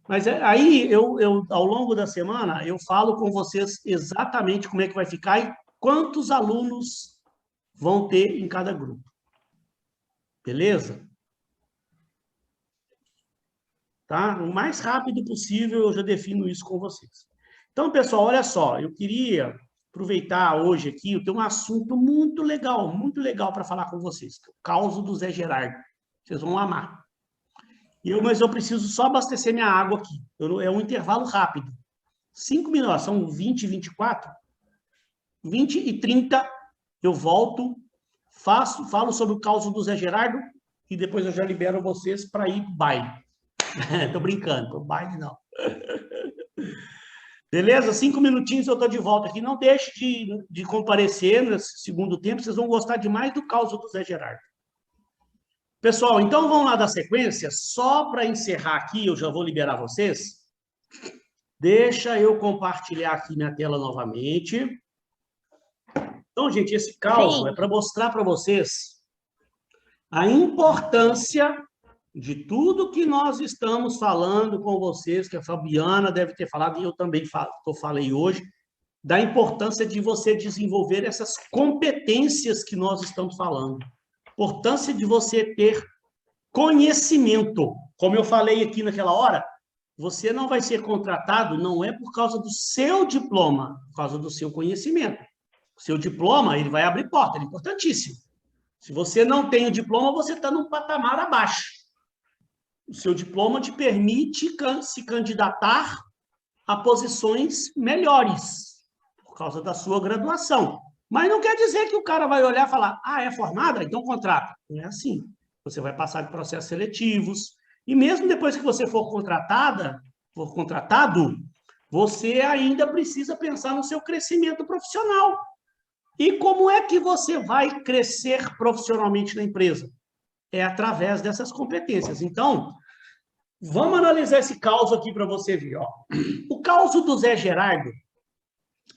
Mas aí, ao longo da semana, eu falo com vocês exatamente como é que vai ficar e quantos alunos vão ter em cada grupo. Beleza? Tá? O mais rápido possível, eu já defino isso com vocês. Então, pessoal, olha só, eu queria aproveitar hoje aqui, eu tenho um assunto muito legal para falar com vocês, o caso do Zé Gerardo. Vocês vão amar. Mas eu preciso só abastecer minha água aqui. É um intervalo rápido. 5 minutos, são 20 e 24. 20 e 30, eu volto, falo sobre o caso do Zé Gerardo e depois eu já libero vocês para ir para o baile. Estou brincando, o baile não. Beleza? 5 minutinhos eu estou de volta aqui. Não deixe de comparecer nesse segundo tempo, vocês vão gostar demais do caso do Zé Gerardo. Pessoal, então vamos lá dar sequência. Só para encerrar aqui, eu já vou liberar vocês. Deixa eu compartilhar aqui minha tela novamente. Então, gente, esse caso é para mostrar para vocês a importância de tudo que nós estamos falando com vocês, que a Fabiana deve ter falado, e eu também falei hoje, da importância de você desenvolver essas competências que nós estamos falando. Importância de você ter conhecimento. Como eu falei aqui naquela hora, você não vai ser contratado, não é por causa do seu diploma, por causa do seu conhecimento. O seu diploma, ele vai abrir porta, ele é importantíssimo. Se você não tem o diploma, você está num patamar abaixo. O seu diploma te permite se candidatar a posições melhores, por causa da sua graduação. Mas não quer dizer que o cara vai olhar e falar, ah, é formada? Então contrata. Não é assim. Você vai passar de processos seletivos, e mesmo depois que você for contratado, você ainda precisa pensar no seu crescimento profissional. E como é que você vai crescer profissionalmente na empresa? É através dessas competências. Então, vamos analisar esse caso aqui para você ver. Ó. O caso do Zé Gerardo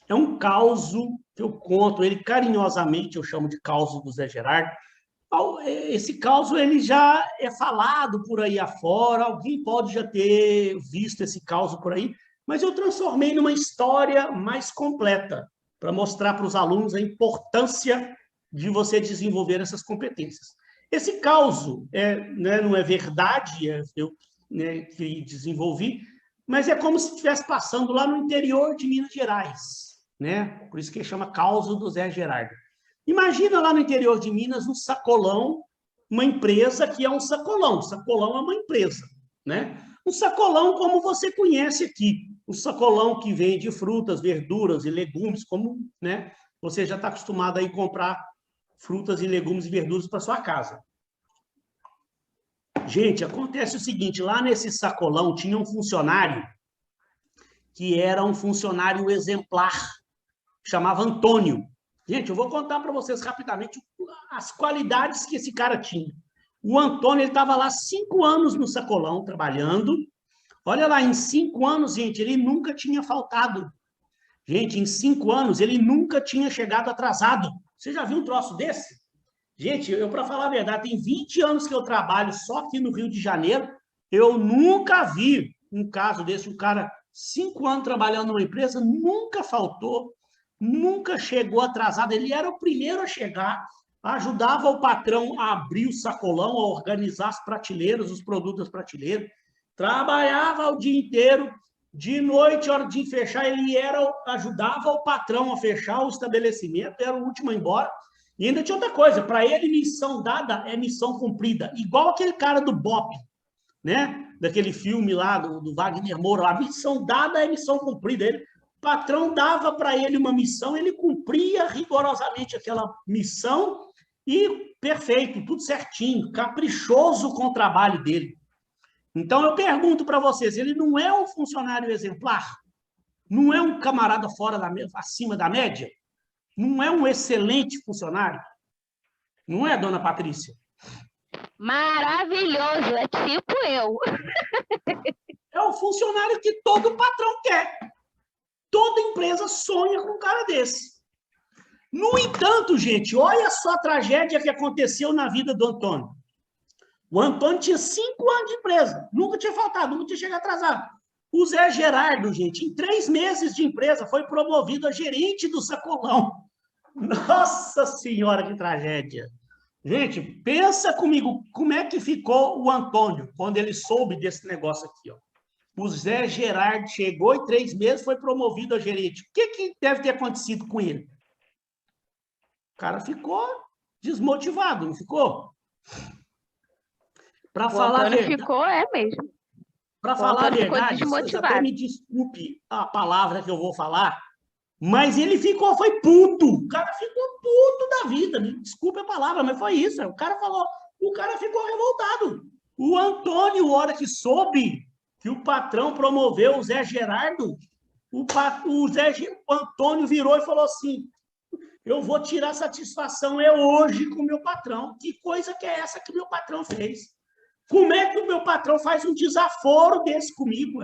é um caso que eu conto, ele carinhosamente eu chamo de caso do Zé Gerardo. Esse caso ele já é falado por aí afora, alguém pode já ter visto esse caso por aí, mas eu transformei numa história mais completa, para mostrar para os alunos a importância de você desenvolver essas competências. Esse caso não é verdade, eu que desenvolvi, mas é como se estivesse passando lá no interior de Minas Gerais, né? Por isso que chama caso do Zé Gerardo. Imagina lá no interior de Minas um sacolão, uma empresa que é um sacolão. Sacolão é uma empresa, né? Um sacolão como você conhece aqui. Um sacolão que vende frutas, verduras e legumes, como, né? Você já está acostumado a ir comprar frutas e legumes e verduras para sua casa. Gente, acontece o seguinte, lá nesse sacolão tinha um funcionário que era um funcionário exemplar, chamava Antônio. Gente, eu vou contar para vocês rapidamente as qualidades que esse cara tinha. O Antônio, ele estava lá 5 anos no sacolão, trabalhando. Olha lá, em 5 anos, gente, ele nunca tinha faltado. Gente, em 5 anos, ele nunca tinha chegado atrasado. Você já viu um troço desse? Gente, eu, para falar a verdade, tem 20 anos que eu trabalho só aqui no Rio de Janeiro, eu nunca vi um caso desse, um cara 5 anos trabalhando numa empresa, nunca faltou, nunca chegou atrasado, ele era o primeiro a chegar, ajudava o patrão a abrir o sacolão, a organizar as prateleiras, os produtos das prateleiras, trabalhava o dia inteiro, de noite, hora de fechar, ele ajudava o patrão a fechar o estabelecimento, era o último a ir embora. E ainda tinha outra coisa, para ele missão dada é missão cumprida, igual aquele cara do Bop, né? Daquele filme lá do Wagner Moura, a missão dada é missão cumprida. O patrão dava para ele uma missão, ele cumpria rigorosamente aquela missão e perfeito, tudo certinho, caprichoso com o trabalho dele. Então eu pergunto para vocês, ele não é um funcionário exemplar? Não é um camarada acima da média? Não é um excelente funcionário? Não é, dona Patrícia? Maravilhoso, é tipo eu. É o funcionário que todo patrão quer. Toda empresa sonha com um cara desse. No entanto, gente, olha só a tragédia que aconteceu na vida do Antônio. O Antônio tinha 5 anos de empresa, nunca tinha faltado, nunca tinha chegado atrasado. O Zé Gerardo, gente, em 3 meses de empresa, foi promovido a gerente do sacolão. Nossa Senhora, que tragédia! Gente, pensa comigo, como é que ficou o Antônio quando ele soube desse negócio aqui, ó. O Zé Gerardo chegou em 3 meses, foi promovido a gerente. O que deve ter acontecido com ele? O cara ficou desmotivado, não ficou? Para falar a verdade, ficou, mesmo. Para falar a verdade, até me desculpe a palavra que eu vou falar, mas ele foi puto. O cara ficou puto da vida. Me desculpe a palavra, mas foi isso. O cara ficou revoltado. O Antônio, a hora que soube que o patrão promoveu o Zé Gerardo, o Antônio virou e falou assim, eu vou tirar satisfação hoje com o meu patrão. Que coisa que é essa que o meu patrão fez? Como é que o meu patrão faz um desaforo desse comigo?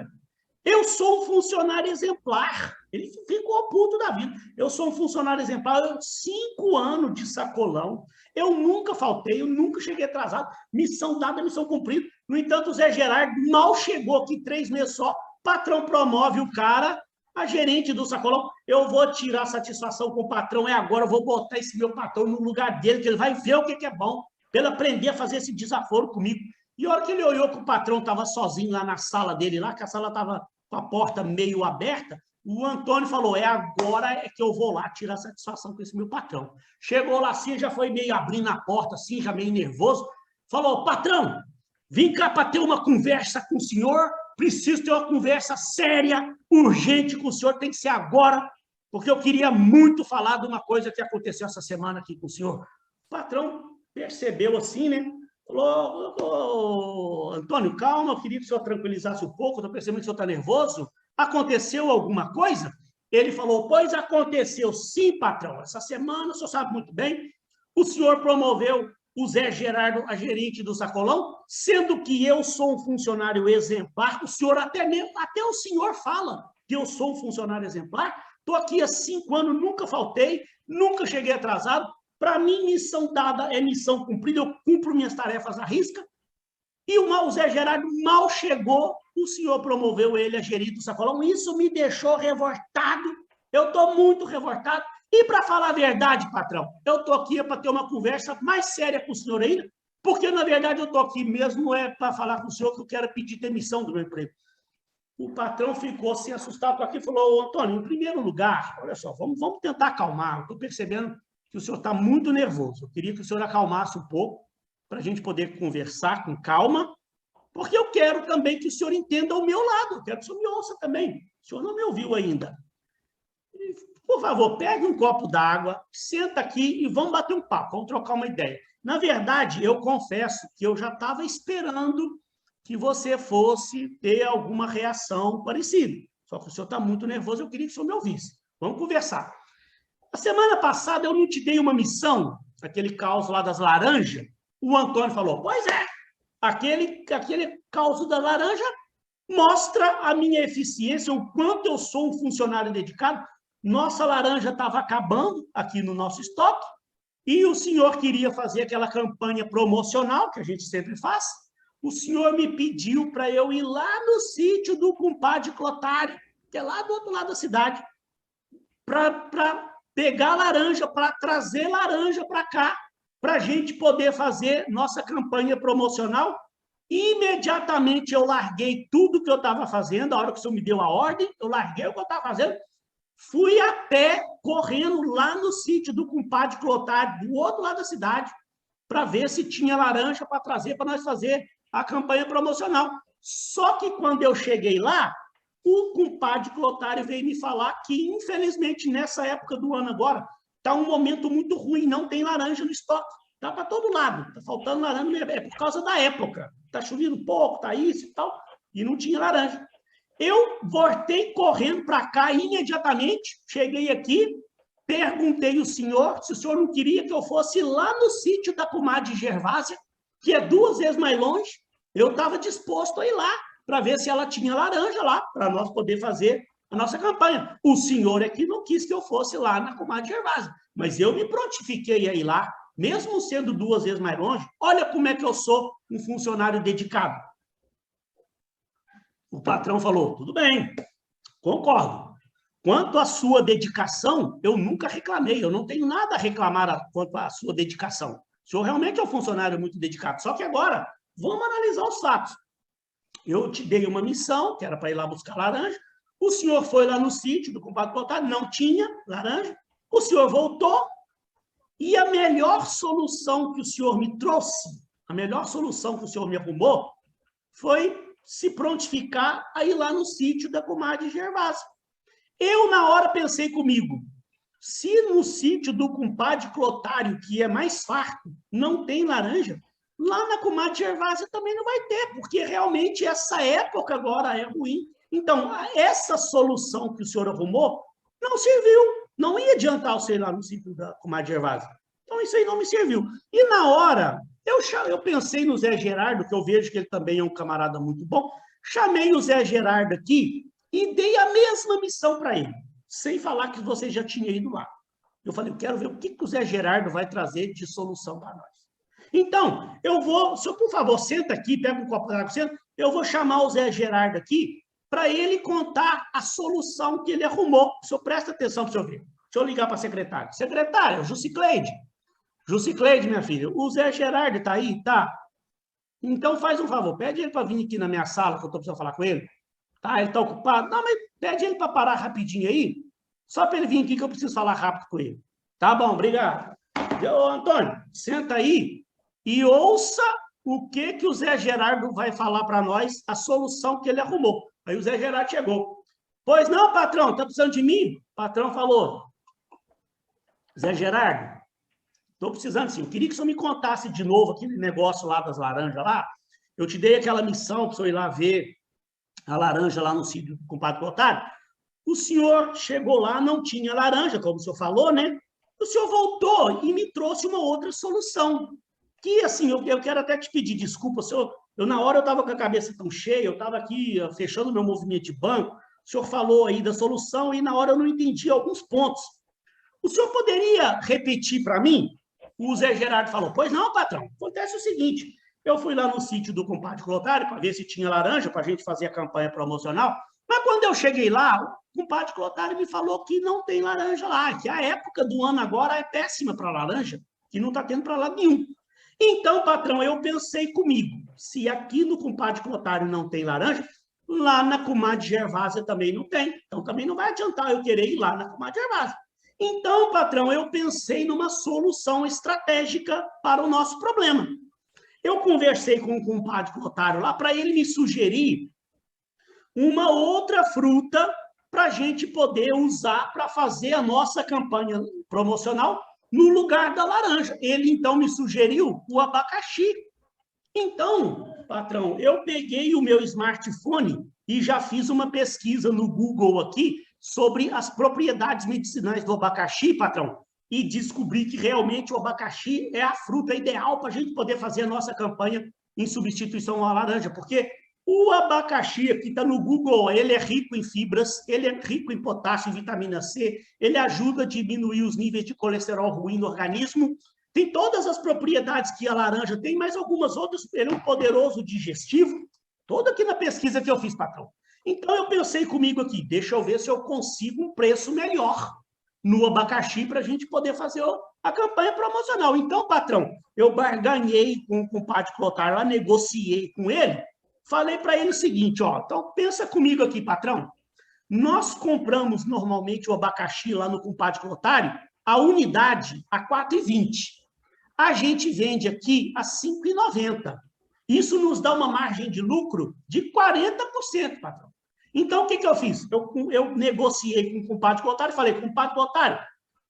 Eu sou um funcionário exemplar. Ele ficou puto da vida. Eu sou um funcionário exemplar. 5 anos de sacolão. Eu nunca faltei, eu nunca cheguei atrasado. Missão dada, missão cumprida. No entanto, o Zé Gerardo mal chegou aqui 3 meses só. O patrão promove o cara, a gerente do sacolão. Eu vou tirar satisfação com o patrão. Agora, eu vou botar esse meu patrão no lugar dele, que ele vai ver o que é bom, para ele aprender a fazer esse desaforo comigo. E a hora que ele olhou que o patrão estava sozinho lá na sala dele, lá, que a sala estava com a porta meio aberta, o Antônio falou, agora é que eu vou lá tirar satisfação com esse meu patrão. Chegou lá assim, já foi meio abrindo a porta, assim, já meio nervoso. Falou, patrão, Vim cá para ter uma conversa com o senhor, preciso ter uma conversa séria, urgente com o senhor, tem que ser agora, porque eu queria muito falar de uma coisa que aconteceu essa semana aqui com o senhor. O patrão percebeu assim, né? Falou, Antônio, calma, eu queria que o senhor tranquilizasse um pouco, estou percebendo que o senhor está nervoso. Aconteceu alguma coisa? Ele falou, pois aconteceu sim, patrão. Essa semana, o senhor sabe muito bem, o senhor promoveu o Zé Gerardo a gerente do Sacolão, sendo que eu sou um funcionário exemplar, o senhor até o senhor fala que eu sou um funcionário exemplar, estou aqui há 5 anos, nunca faltei, nunca cheguei atrasado, para mim, missão dada é missão cumprida, eu cumpro minhas tarefas à risca, e o Zé Gerardo mal chegou, o senhor promoveu ele a gerente do Sacolão, isso me deixou revoltado, eu estou muito revoltado, e para falar a verdade, patrão, eu estou aqui para ter uma conversa mais séria com o senhor ainda, porque, na verdade, eu estou aqui mesmo para falar com o senhor que eu quero pedir demissão do meu emprego. O patrão ficou assim, assustado com aquilo e falou, Antônio, em primeiro lugar, olha só, vamos tentar acalmar, eu estou percebendo que o senhor está muito nervoso, eu queria que o senhor acalmasse um pouco, para a gente poder conversar com calma, porque eu quero também que o senhor entenda o meu lado, eu quero que o senhor me ouça também, o senhor não me ouviu ainda. Por favor, pegue um copo d'água, senta aqui e vamos bater um papo, vamos trocar uma ideia. Na verdade, eu confesso que eu já estava esperando que você fosse ter alguma reação parecida. Só que o senhor está muito nervoso, eu queria que o senhor me ouvisse. Vamos conversar. A semana passada eu não te dei uma missão, aquele caos lá das laranjas. O Antônio falou, pois é, aquele caos da laranja mostra a minha eficiência, o quanto eu sou um funcionário dedicado. Nossa laranja estava acabando aqui no nosso estoque e o senhor queria fazer aquela campanha promocional que a gente sempre faz. O senhor me pediu para eu ir lá no sítio do compadre Clotário, que é lá do outro lado da cidade, para pegar laranja, para trazer laranja para cá, para a gente poder fazer nossa campanha promocional. Imediatamente eu larguei tudo que eu estava fazendo, a hora que o senhor me deu a ordem, eu larguei o que eu estava fazendo, fui a pé, correndo lá no sítio do compadre Clotário, do outro lado da cidade, para ver se tinha laranja para trazer, para nós fazer a campanha promocional. Só que quando eu cheguei lá, o compadre Clotário veio me falar que, infelizmente, nessa época do ano agora, está um momento muito ruim, não tem laranja no estoque. Está para todo lado, está faltando laranja, é por causa da época. Está chovendo pouco, está isso e tal, e não tinha laranja. Eu voltei correndo para cá imediatamente, cheguei aqui, perguntei ao senhor se o senhor não queria que eu fosse lá no sítio da comadre Gervásia, que é 2 vezes mais longe. Eu estava disposto a ir lá para ver se ela tinha laranja lá, para nós poder fazer a nossa campanha. O senhor é que não quis que eu fosse lá na comadre Gervásia, mas eu me prontifiquei a ir lá, mesmo sendo 2 vezes mais longe. Olha como é que eu sou um funcionário dedicado. O patrão falou, tudo bem, concordo. Quanto à sua dedicação, eu nunca reclamei, eu não tenho nada a reclamar quanto à sua dedicação. O senhor realmente é um funcionário muito dedicado, só que agora, vamos analisar os fatos. Eu te dei uma missão, que era para ir lá buscar laranja, o senhor foi lá no sítio do compadre Clotário, não tinha laranja, o senhor voltou, e a melhor solução que o senhor me trouxe, a melhor solução que o senhor me arrumou, foi se prontificar a ir lá no sítio da comadre Gervásia. Eu, na hora, pensei comigo, se no sítio do compadre Clotário, que é mais farto, não tem laranja, lá na comadre Gervásia também não vai ter, porque realmente essa época agora é ruim. Então, essa solução que o senhor arrumou não serviu. Não ia adiantar eu ir lá no sítio da comadre Gervásia. Então, isso aí não me serviu. E na hora, eu pensei no Zé Gerardo, que eu vejo que ele também é um camarada muito bom, chamei o Zé Gerardo aqui e dei a mesma missão para ele, sem falar que você já tinha ido lá. Eu falei, eu quero ver o que o Zé Gerardo vai trazer de solução para nós. Então, eu vou, senhor, por favor, senta aqui, pega um copo d'água, senta, eu vou chamar o Zé Gerardo aqui para ele contar a solução que ele arrumou. O senhor presta atenção para o senhor ver. Deixa eu ligar para a secretária. Secretária, Jucicleide. Jucicleide, minha filha, o Zé Gerardo está aí? Tá. Então, faz um favor, pede ele para vir aqui na minha sala, que eu estou precisando falar com ele. Tá, ele está ocupado. Não, mas pede ele para parar rapidinho aí, só para ele vir aqui que eu preciso falar rápido com ele. Tá bom, obrigado. Ô, Antônio, senta aí e ouça o que que o Zé Gerardo vai falar para nós, a solução que ele arrumou. Aí o Zé Gerardo chegou. Pois não, patrão, está precisando de mim? O patrão falou, Zé Gerardo, estou precisando sim. Eu queria que o senhor me contasse de novo aquele negócio lá das laranjas lá. Eu te dei aquela missão para o senhor ir lá ver a laranja lá no sítio do compadre Otário. O senhor chegou lá, não tinha laranja, como o senhor falou, né? O senhor voltou e me trouxe uma outra solução. Que, assim, eu quero até te pedir desculpa, senhor. Na hora eu estava com a cabeça tão cheia, eu estava aqui fechando meu movimento de banco, o senhor falou aí da solução e na hora eu não entendi alguns pontos. O senhor poderia repetir para mim? O Zé Gerardo falou, pois não, patrão. Acontece o seguinte, eu fui lá no sítio do compadre Clotário para ver se tinha laranja para a gente fazer a campanha promocional, mas quando eu cheguei lá, o compadre Clotário me falou que não tem laranja lá, que a época do ano agora é péssima para laranja, que não está tendo para lado nenhum. Então, patrão, eu pensei comigo, se aqui no compadre Clotário não tem laranja, lá na comadre Gervásia também não tem. Então, também não vai adiantar eu querer ir lá na comadre Gervásia. Então, patrão, eu pensei numa solução estratégica para o nosso problema. Eu conversei com o compadre Clotário lá para ele me sugerir uma outra fruta para a gente poder usar para fazer a nossa campanha promocional no lugar da laranja. Ele, então, me sugeriu o abacaxi. Então, patrão, eu peguei o meu smartphone e já fiz uma pesquisa no Google aqui sobre as propriedades medicinais do abacaxi, patrão, e descobri que realmente o abacaxi é a fruta ideal para a gente poder fazer a nossa campanha em substituição à laranja, porque o abacaxi, aqui está no Google, ele é rico em fibras, ele é rico em potássio e vitamina C, ele ajuda a diminuir os níveis de colesterol ruim no organismo, tem todas as propriedades que a laranja tem, mas algumas outras, ele é um poderoso digestivo, todo aqui na pesquisa que eu fiz, patrão. Então, eu pensei comigo aqui, deixa eu ver se eu consigo um preço melhor no abacaxi para a gente poder fazer a campanha promocional. Então, patrão, eu barganhei com o compadre Clotário lá, negociei com ele, falei para ele o seguinte, ó, então pensa comigo aqui, patrão, nós compramos normalmente o abacaxi lá no compadre Clotário, a unidade a R$ 4,20. A gente vende aqui a R$ 5,90. Isso nos dá uma margem de lucro de 40%, patrão. Então, o que eu fiz? Eu negociei com o compadre Clotário e falei, compadre Clotário,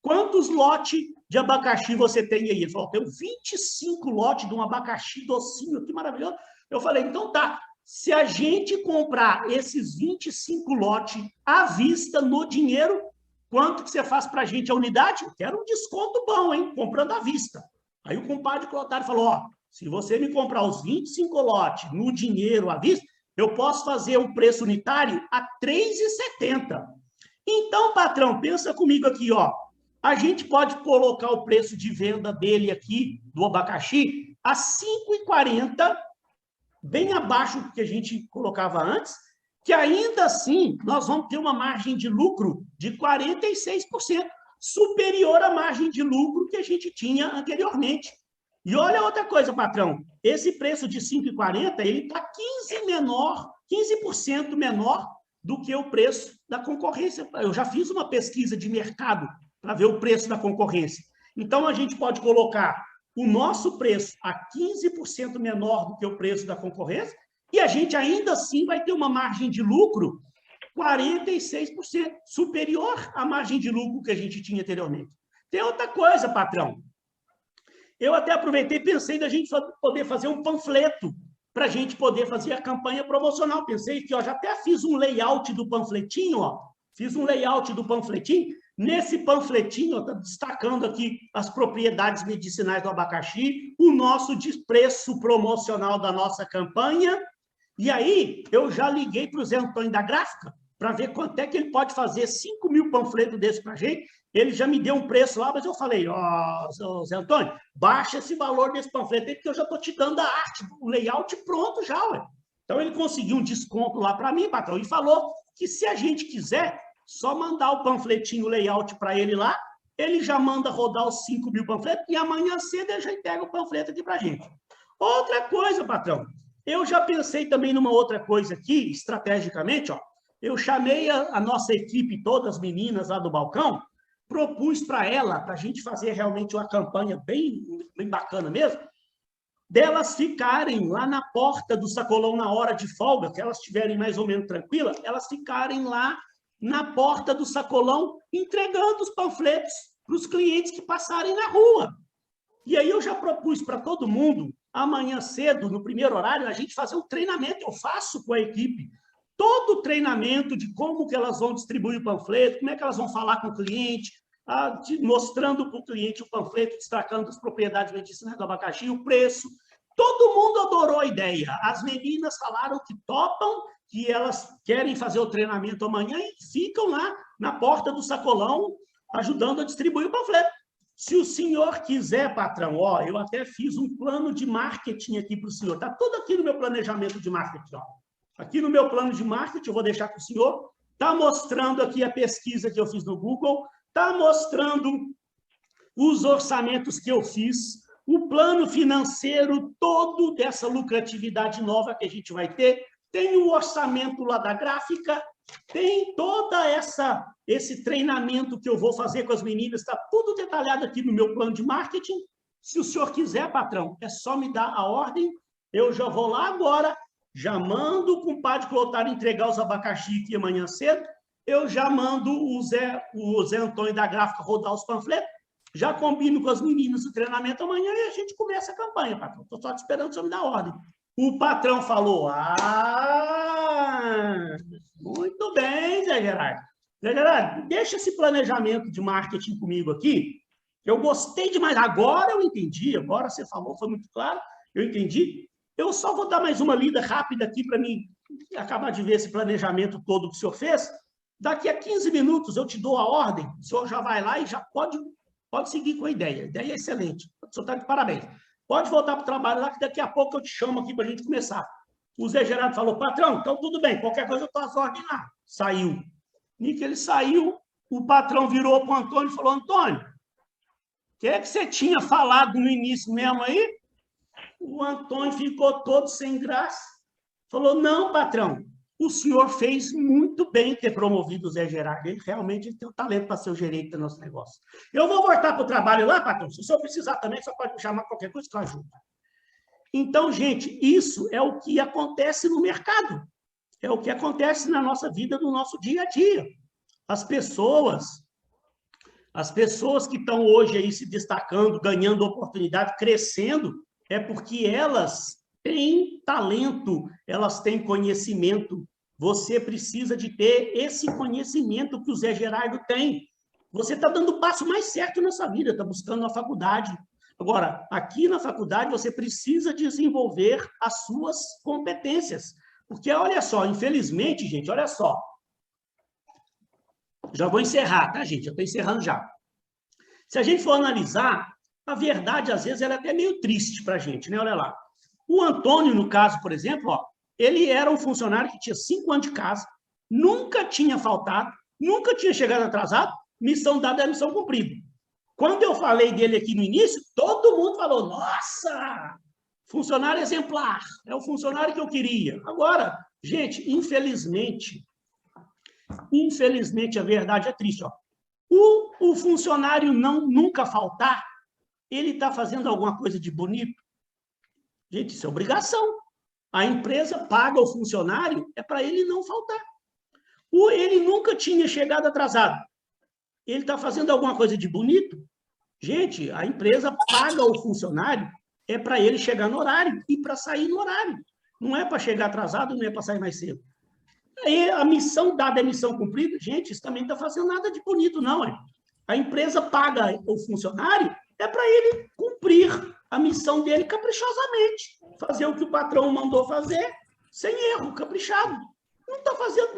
quantos lotes de abacaxi você tem aí? Ele falou, tenho 25 lotes de um abacaxi docinho, que maravilhoso. Eu falei, então tá, se a gente comprar esses 25 lotes à vista, no dinheiro, quanto que você faz para a gente a unidade? Eu quero um desconto bom, hein? Comprando à vista. Aí o compadre Clotário falou, ó, se você me comprar os 25 lotes no dinheiro à vista, eu posso fazer um preço unitário a R$ 3,70. Então, patrão, pensa comigo aqui, ó. A gente pode colocar o preço de venda dele aqui, do abacaxi, a R$ 5,40, bem abaixo do que a gente colocava antes, que ainda assim nós vamos ter uma margem de lucro de 46%, superior à margem de lucro que a gente tinha anteriormente. E olha outra coisa, patrão, esse preço de 5,40, ele está 15% menor do que o preço da concorrência. Eu já fiz uma pesquisa de mercado para ver o preço da concorrência. Então, a gente pode colocar o nosso preço a 15% menor do que o preço da concorrência e a gente ainda assim vai ter uma margem de lucro 46%, superior à margem de lucro que a gente tinha anteriormente. Tem outra coisa, patrão. Eu até aproveitei e pensei da gente poder fazer um panfleto para a gente poder fazer a campanha promocional. Pensei que, ó, já até fiz um layout do panfletinho, ó. Fiz um layout do panfletinho. Nesse panfletinho, está destacando aqui as propriedades medicinais do abacaxi, o nosso preço promocional da nossa campanha. E aí, eu já liguei para o Zé Antônio da Gráfica para ver quanto é que ele pode fazer 5.000 panfletos desses para a gente. Ele já me deu um preço lá, mas eu falei, ó, Zé Antônio, baixa esse valor desse panfleto aí, porque eu já estou te dando a arte, o layout pronto já, ué. Então, ele conseguiu um desconto lá para mim, patrão, e falou que se a gente quiser, só mandar o panfletinho, o layout para ele lá, ele já manda rodar os 5.000 panfletos e amanhã cedo ele já entrega o panfleto aqui para a gente. Outra coisa, patrão, eu já pensei também numa outra coisa aqui, estrategicamente, ó, eu chamei a nossa equipe, todas as meninas lá do balcão, propus para ela, para a gente fazer realmente uma campanha bem bacana mesmo, delas ficarem lá na porta do sacolão na hora de folga, que elas estiverem mais ou menos tranquilas, elas ficarem lá na porta do sacolão entregando os panfletos para os clientes que passarem na rua. E aí eu já propus para todo mundo, amanhã cedo, no primeiro horário, a gente fazer um treinamento, eu faço com a equipe, todo o treinamento de como que elas vão distribuir o panfleto, como é que elas vão falar com o cliente, mostrando para o cliente o panfleto, destacando as propriedades medicinais do abacaxi, o preço. Todo mundo adorou a ideia. As meninas falaram que topam, que elas querem fazer o treinamento amanhã e ficam lá na porta do sacolão ajudando a distribuir o panfleto. Se o senhor quiser, patrão, ó, eu até fiz um plano de marketing aqui para o senhor. Está tudo aqui no meu planejamento de marketing. Ó. Aqui no meu plano de marketing, eu vou deixar para o senhor. Está mostrando aqui a pesquisa que eu fiz no Google. Está mostrando os orçamentos que eu fiz, o plano financeiro todo dessa lucratividade nova que a gente vai ter, tem o orçamento lá da gráfica, tem toda esse treinamento que eu vou fazer com as meninas, está tudo detalhado aqui no meu plano de marketing. Se o senhor quiser, patrão, é só me dar a ordem, eu já vou lá agora, já mando o compadre Clotário entregar os abacaxi aqui amanhã cedo, eu já mando o Zé Antônio da gráfica rodar os panfletos, já combino com as meninas o treinamento amanhã e a gente começa a campanha, patrão. Estou só te esperando o senhor me dar ordem. O patrão falou, muito bem, Zé Gerardo. Zé Gerardo, deixa esse planejamento de marketing comigo aqui, eu gostei demais. Agora eu entendi, agora você falou, foi muito claro, eu entendi. Eu só vou dar mais uma lida rápida aqui para mim acabar de ver esse planejamento todo que o senhor fez. Daqui a 15 minutos eu te dou a ordem, o senhor já vai lá e já pode seguir com a ideia. A ideia é excelente. O senhor está de parabéns. Pode voltar para o trabalho lá, que daqui a pouco eu te chamo aqui para a gente começar. O Zé Gerardo falou, patrão, então tudo bem, qualquer coisa eu estou às ordens lá. Saiu. E que ele saiu, o patrão virou para o Antônio e falou, Antônio, o que é que você tinha falado no início mesmo aí? O Antônio ficou todo sem graça. Falou, não, patrão, o senhor fez muito bem ter promovido o Zé Gerardo. Ele realmente tem o talento para ser o gerente do nosso negócio. Eu vou voltar para o trabalho lá, patrão. Se o senhor precisar também, só pode me chamar qualquer coisa que eu ajudo. Então, gente, isso é o que acontece no mercado. É o que acontece na nossa vida, no nosso dia a dia. As pessoas que estão hoje aí se destacando, ganhando oportunidade, crescendo, é porque elas têm talento, elas têm conhecimento. Você precisa de ter esse conhecimento que o Zé Gerardo tem. Você está dando o passo mais certo na sua vida, está buscando uma faculdade. Agora, aqui na faculdade, você precisa desenvolver as suas competências. Porque, olha só, infelizmente, gente, olha só. Já vou encerrar, tá, gente? Eu estou encerrando já. Se a gente for analisar, a verdade, às vezes, ela é até meio triste para a gente, né? Olha lá. O Antônio, no caso, por exemplo, ó, ele era um funcionário que tinha 5 anos de casa, nunca tinha faltado, nunca tinha chegado atrasado, missão dada é missão cumprida. Quando eu falei dele aqui no início, todo mundo falou, nossa, funcionário exemplar, é o funcionário que eu queria. Agora, gente, infelizmente, a verdade é triste. Ó. O funcionário nunca faltar, ele está fazendo alguma coisa de bonito? Gente, isso é obrigação. A empresa paga o funcionário, é para ele não faltar. Ele nunca tinha chegado atrasado. Ele está fazendo alguma coisa de bonito? Gente, a empresa paga o funcionário, é para ele chegar no horário e para sair no horário. Não é para chegar atrasado, não é para sair mais cedo. Aí a missão dada é missão cumprida. Gente, isso também não está fazendo nada de bonito, não. Hein? A empresa paga o funcionário, é para ele cumprir a missão dele caprichosamente. Fazer o que o patrão mandou fazer, sem erro, caprichado. Não está fazendo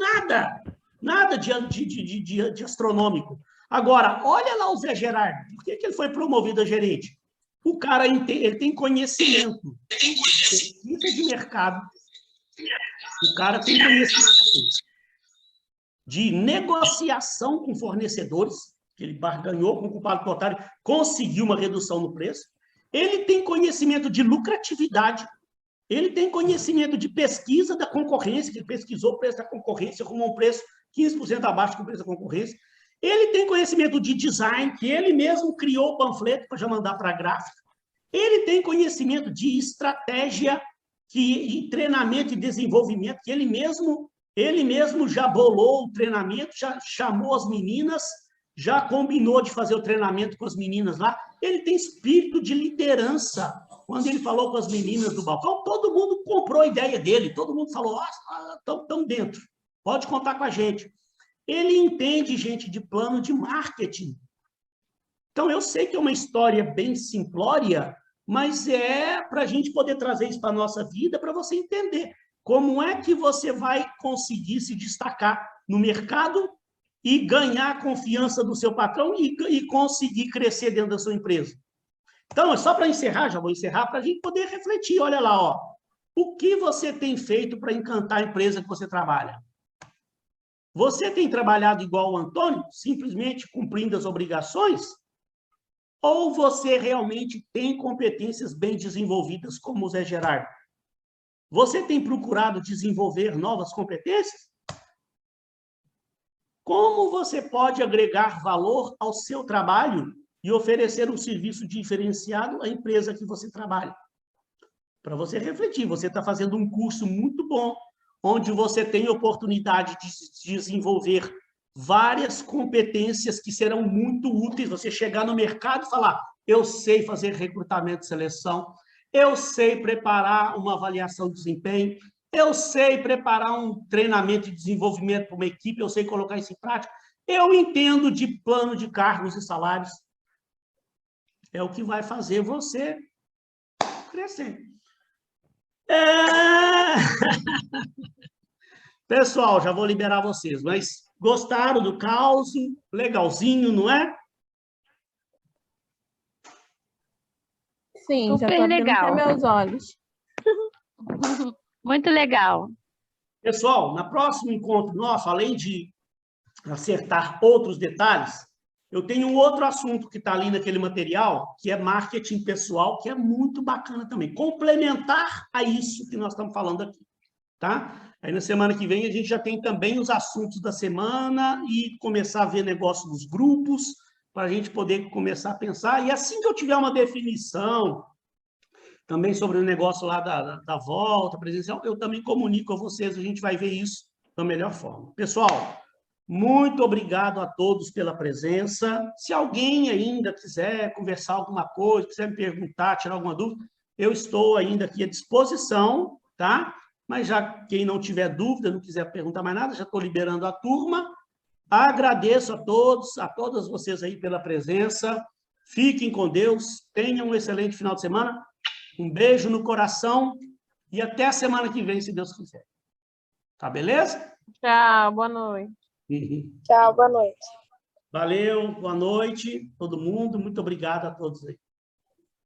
nada de astronômico. Agora, olha lá o Zé Gerardo. Por que ele foi promovido a gerente? O cara ele tem conhecimento, pesquisa de mercado. O cara tem conhecimento de negociação com fornecedores, que ele barganhou com o compadre Clotário, conseguiu uma redução no preço. Ele tem conhecimento de lucratividade. Ele tem conhecimento de pesquisa da concorrência, que ele pesquisou o preço da concorrência, arrumou um preço 15% abaixo do preço da concorrência. Ele tem conhecimento de design, que ele mesmo criou o panfleto para já mandar para a gráfica. Ele tem conhecimento de estratégia e treinamento e desenvolvimento, que ele mesmo já bolou o treinamento, já chamou as meninas, já combinou de fazer o treinamento com as meninas lá. Ele tem espírito de liderança. Quando ele falou com as meninas do balcão, todo mundo comprou a ideia dele, todo mundo falou, estão dentro, pode contar com a gente. Ele entende, gente, de plano de marketing. Então, eu sei que é uma história bem simplória, mas é para a gente poder trazer isso para a nossa vida, para você entender como é que você vai conseguir se destacar no mercado e ganhar a confiança do seu patrão e conseguir crescer dentro da sua empresa. Então, é só para encerrar, já vou encerrar, para a gente poder refletir. Olha lá, ó, o que você tem feito para encantar a empresa que você trabalha? Você tem trabalhado igual o Antônio, simplesmente cumprindo as obrigações? Ou você realmente tem competências bem desenvolvidas, como o Zé Gerardo? Você tem procurado desenvolver novas competências? Como você pode agregar valor ao seu trabalho e oferecer um serviço diferenciado à empresa que você trabalha? Para você refletir, você está fazendo um curso muito bom, onde você tem oportunidade de desenvolver várias competências que serão muito úteis. Você chegar no mercado e falar, eu sei fazer recrutamento e seleção, eu sei preparar uma avaliação de desempenho, eu sei preparar um treinamento de desenvolvimento para uma equipe, eu sei colocar isso em prática, eu entendo de plano de cargos e salários. É o que vai fazer você crescer. Pessoal, já vou liberar vocês, mas gostaram do caos? Legalzinho, não é? Sim, já Super estou abrindo legal. até meus olhos. Muito legal. Pessoal, no próximo encontro nosso, além de acertar outros detalhes, eu tenho um outro assunto que está ali naquele material, que é marketing pessoal, que é muito bacana também, complementar a isso que nós estamos falando aqui, tá? Aí na semana que vem a gente já tem também os assuntos da semana e começar a ver negócio dos grupos, para a gente poder começar a pensar. E assim que eu tiver uma definição também sobre o negócio lá da volta presencial, eu também comunico a vocês, a gente vai ver isso da melhor forma. Pessoal, muito obrigado a todos pela presença. Se alguém ainda quiser conversar alguma coisa, quiser me perguntar, tirar alguma dúvida, eu estou ainda aqui à disposição, tá? Mas já quem não tiver dúvida, não quiser perguntar mais nada, já estou liberando a turma. Agradeço a todos, a todas vocês aí pela presença. Fiquem com Deus, tenham um excelente final de semana. Um beijo no coração e até a semana que vem, se Deus quiser. Tá beleza? Tchau, boa noite. Tchau, boa noite. Valeu, boa noite, todo mundo. Muito obrigado a todos aí.